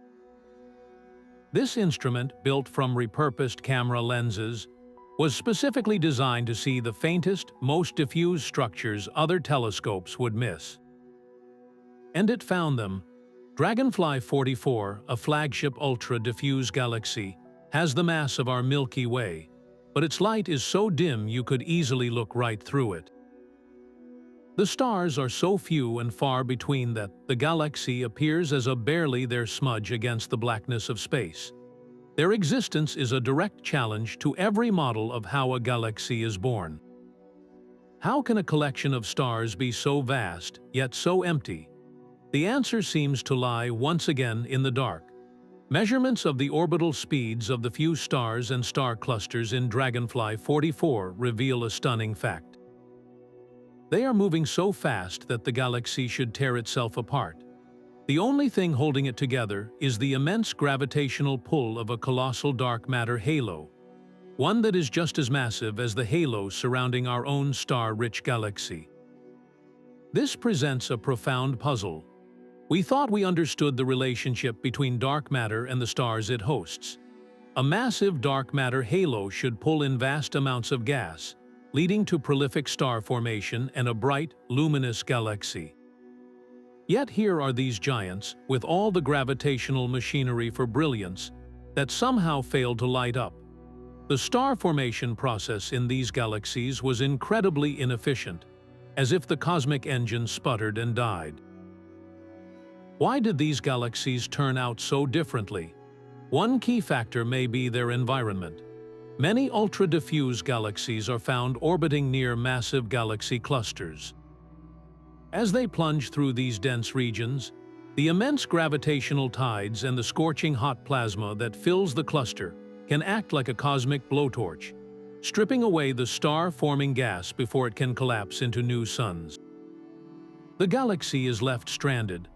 This instrument, built from repurposed camera lenses, was specifically designed to see the faintest, most diffuse structures other telescopes would miss. And it found them. Dragonfly 44, a flagship ultra-diffuse galaxy, has the mass of our Milky Way, but its light is so dim you could easily look right through it. The stars are so few and far between that the galaxy appears as a barely there smudge against the blackness of space. Their existence is a direct challenge to every model of how a galaxy is born. How can a collection of stars be so vast, yet so empty? The answer seems to lie once again in the dark. Measurements of the orbital speeds of the few stars and star clusters in Dragonfly 44 reveal a stunning fact. They are moving so fast that the galaxy should tear itself apart. The only thing holding it together is the immense gravitational pull of a colossal dark matter halo, one that is just as massive as the halo surrounding our own star-rich galaxy. This presents a profound puzzle. We thought we understood the relationship between dark matter and the stars it hosts. A massive dark matter halo should pull in vast amounts of gas, leading to prolific star formation and a bright, luminous galaxy. Yet here are these giants, with all the gravitational machinery for brilliance, that somehow failed to light up. The star formation process in these galaxies was incredibly inefficient, as if the cosmic engine sputtered and died. Why did these galaxies turn out so differently? One key factor may be their environment. Many ultra-diffuse galaxies are found orbiting near massive galaxy clusters. As they plunge through these dense regions, the immense gravitational tides and the scorching hot plasma that fills the cluster can act like a cosmic blowtorch, stripping away the star-forming gas before it can collapse into new suns. The galaxy is left stranded,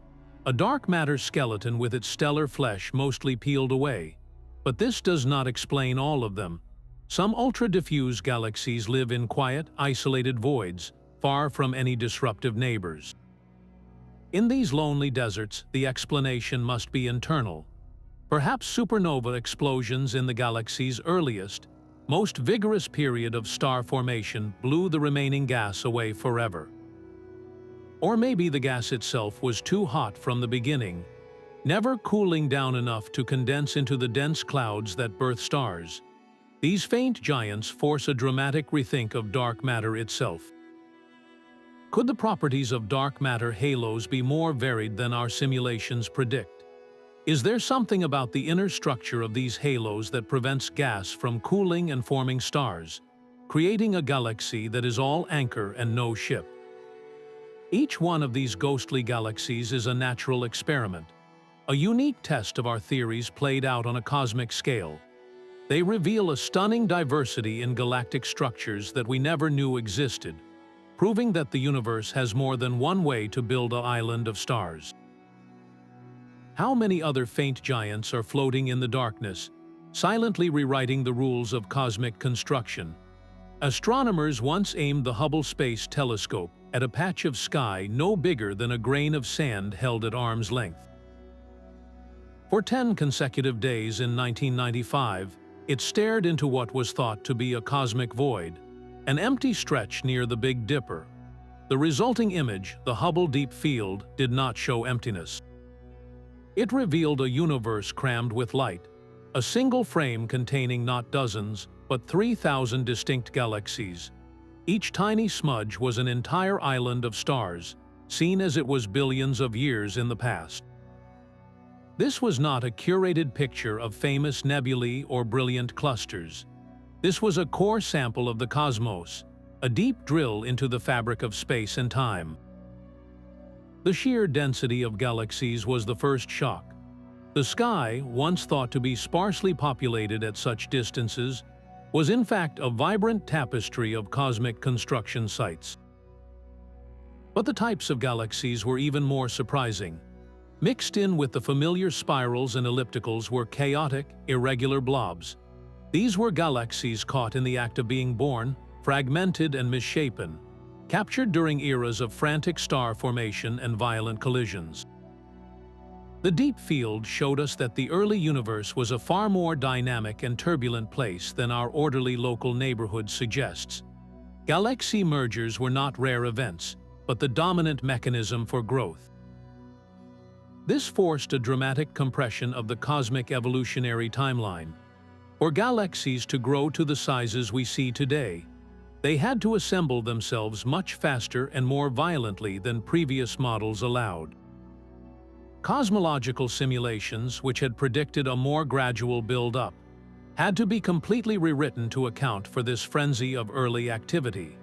a dark matter skeleton with its stellar flesh mostly peeled away. But this does not explain all of them. Some ultra-diffuse galaxies live in quiet, isolated voids, far from any disruptive neighbors. In these lonely deserts, the explanation must be internal. Perhaps supernova explosions in the galaxy's earliest, most vigorous period of star formation blew the remaining gas away forever. Or maybe the gas itself was too hot from the beginning, never cooling down enough to condense into the dense clouds that birth stars. These faint giants force a dramatic rethink of dark matter itself. Could the properties of dark matter halos be more varied than our simulations predict? Is there something about the inner structure of these halos that prevents gas from cooling and forming stars, creating a galaxy that is all anchor and no ship? Each one of these ghostly galaxies is a natural experiment, a unique test of our theories played out on a cosmic scale. They reveal a stunning diversity in galactic structures that we never knew existed, proving that the universe has more than one way to build an island of stars. How many other faint giants are floating in the darkness, silently rewriting the rules of cosmic construction? Astronomers once aimed the Hubble Space Telescope at a patch of sky no bigger than a grain of sand held at arm's length. For 10 consecutive days in 1995, it stared into what was thought to be a cosmic void, an empty stretch near the Big Dipper. The resulting image, the Hubble Deep Field, did not show emptiness. It revealed a universe crammed with light, a single frame containing not dozens, but 3,000 distinct galaxies. Each tiny smudge was an entire island of stars, seen as it was billions of years in the past. This was not a curated picture of famous nebulae or brilliant clusters. This was a core sample of the cosmos, a deep drill into the fabric of space and time. The sheer density of galaxies was the first shock. The sky, once thought to be sparsely populated at such distances, was in fact a vibrant tapestry of cosmic construction sites. But the types of galaxies were even more surprising. Mixed in with the familiar spirals and ellipticals were chaotic, irregular blobs. These were galaxies caught in the act of being born, fragmented and misshapen, captured during eras of frantic star formation and violent collisions. The deep field showed us that the early universe was a far more dynamic and turbulent place than our orderly local neighborhood suggests. Galaxy mergers were not rare events, but the dominant mechanism for growth. This forced a dramatic compression of the cosmic evolutionary timeline. For galaxies to grow to the sizes we see today, they had to assemble themselves much faster and more violently than previous models allowed. Cosmological simulations, which had predicted a more gradual build-up, had to be completely rewritten to account for this frenzy of early activity.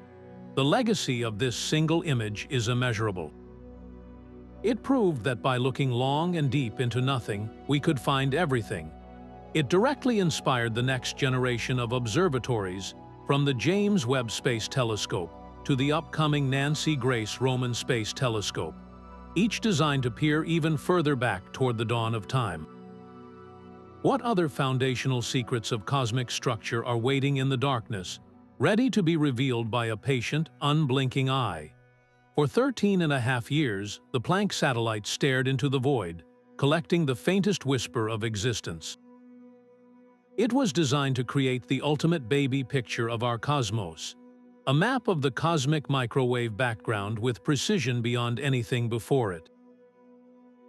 The legacy of this single image is immeasurable. It proved that by looking long and deep into nothing, we could find everything. It directly inspired the next generation of observatories, from the James Webb Space Telescope to the upcoming Nancy Grace Roman Space Telescope, each designed to peer even further back toward the dawn of time. What other foundational secrets of cosmic structure are waiting in the darkness, ready to be revealed by a patient, unblinking eye? For 13.5 years, the Planck satellite stared into the void, collecting the faintest whisper of existence. It was designed to create the ultimate baby picture of our cosmos, a map of the cosmic microwave background with precision beyond anything before it.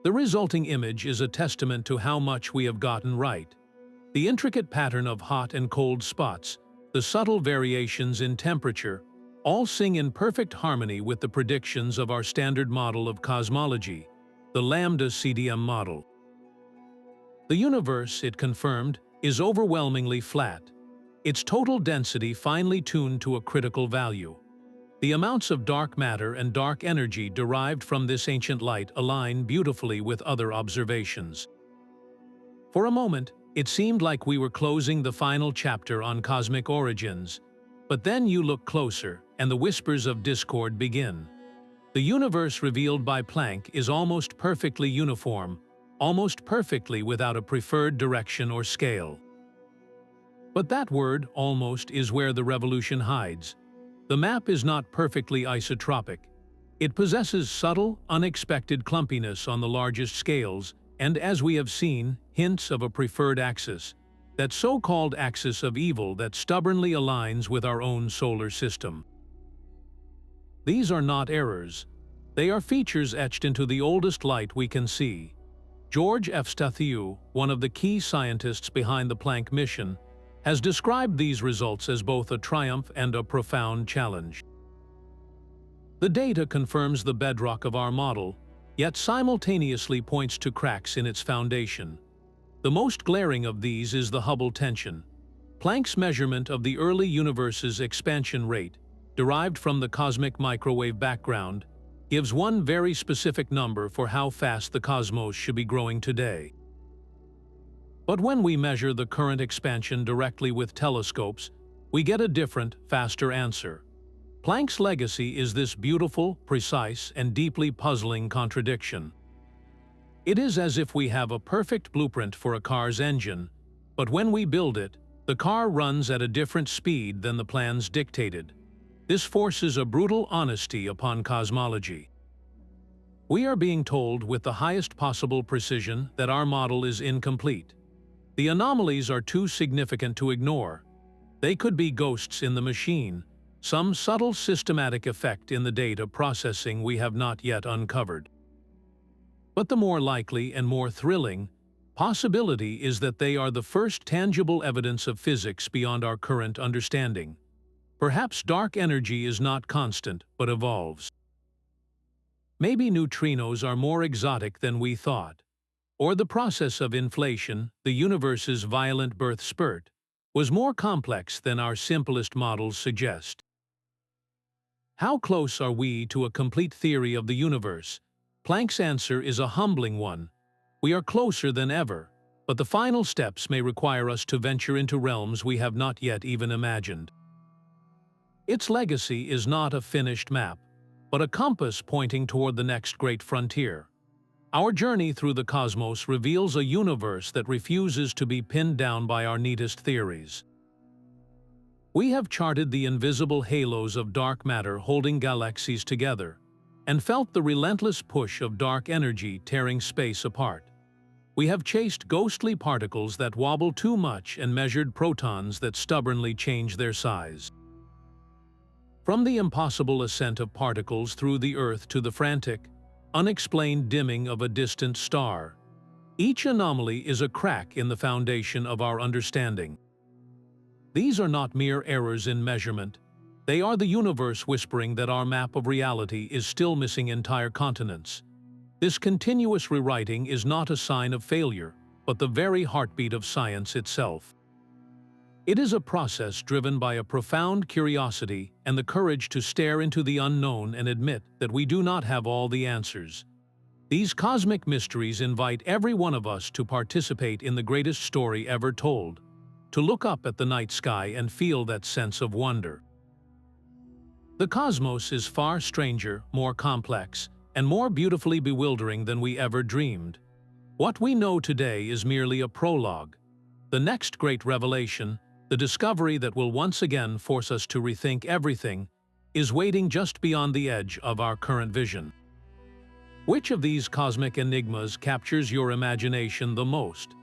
The resulting image is a testament to how much we have gotten right. The intricate pattern of hot and cold spots, the subtle variations in temperature, all sing in perfect harmony with the predictions of our standard model of cosmology, the Lambda CDM model. The universe, it confirmed, is overwhelmingly flat, its total density finely tuned to a critical value. The amounts of dark matter and dark energy derived from this ancient light align beautifully with other observations. For a moment, it seemed like we were closing the final chapter on cosmic origins, but then you look closer, and the whispers of discord begin. The universe revealed by Planck is almost perfectly uniform, almost perfectly without a preferred direction or scale. But that word, almost, is where the revolution hides. The map is not perfectly isotropic. It possesses subtle, unexpected clumpiness on the largest scales, and as we have seen, hints of a preferred axis, that so-called axis of evil that stubbornly aligns with our own solar system. These are not errors. They are features etched into the oldest light we can see. George Efstathiou, one of the key scientists behind the Planck mission, has described these results as both a triumph and a profound challenge. The data confirms the bedrock of our model, yet simultaneously points to cracks in its foundation. The most glaring of these is the Hubble tension. Planck's measurement of the early universe's expansion rate, derived from the cosmic microwave background, gives one very specific number for how fast the cosmos should be growing today. But when we measure the current expansion directly with telescopes, we get a different, faster answer. Planck's legacy is this beautiful, precise, and deeply puzzling contradiction. It is as if we have a perfect blueprint for a car's engine, but when we build it, the car runs at a different speed than the plans dictated. This forces a brutal honesty upon cosmology. We are being told with the highest possible precision that our model is incomplete. The anomalies are too significant to ignore. They could be ghosts in the machine, some subtle systematic effect in the data processing we have not yet uncovered. But the more likely and more thrilling possibility is that they are the first tangible evidence of physics beyond our current understanding. Perhaps dark energy is not constant, but evolves. Maybe neutrinos are more exotic than we thought. Or the process of inflation, the universe's violent birth spurt, was more complex than our simplest models suggest. How close are we to a complete theory of the universe? Planck's answer is a humbling one. We are closer than ever, but the final steps may require us to venture into realms we have not yet even imagined. Its legacy is not a finished map, but a compass pointing toward the next great frontier. Our journey through the cosmos reveals a universe that refuses to be pinned down by our neatest theories. We have charted the invisible halos of dark matter holding galaxies together, and felt the relentless push of dark energy tearing space apart. We have chased ghostly particles that wobble too much and measured protons that stubbornly change their size. From the impossible ascent of particles through the Earth to the frantic, unexplained dimming of a distant star, each anomaly is a crack in the foundation of our understanding. These are not mere errors in measurement. They are the universe whispering that our map of reality is still missing entire continents. This continuous rewriting is not a sign of failure, but the very heartbeat of science itself. It is a process driven by a profound curiosity and the courage to stare into the unknown and admit that we do not have all the answers. These cosmic mysteries invite every one of us to participate in the greatest story ever told, to look up at the night sky and feel that sense of wonder. The cosmos is far stranger, more complex, and more beautifully bewildering than we ever dreamed. What we know today is merely a prologue. The next great revelation, the discovery that will once again force us to rethink everything, is waiting just beyond the edge of our current vision. Which of these cosmic enigmas captures your imagination the most?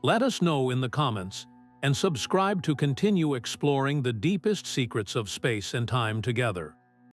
Let us know in the comments, and subscribe to continue exploring the deepest secrets of space and time together.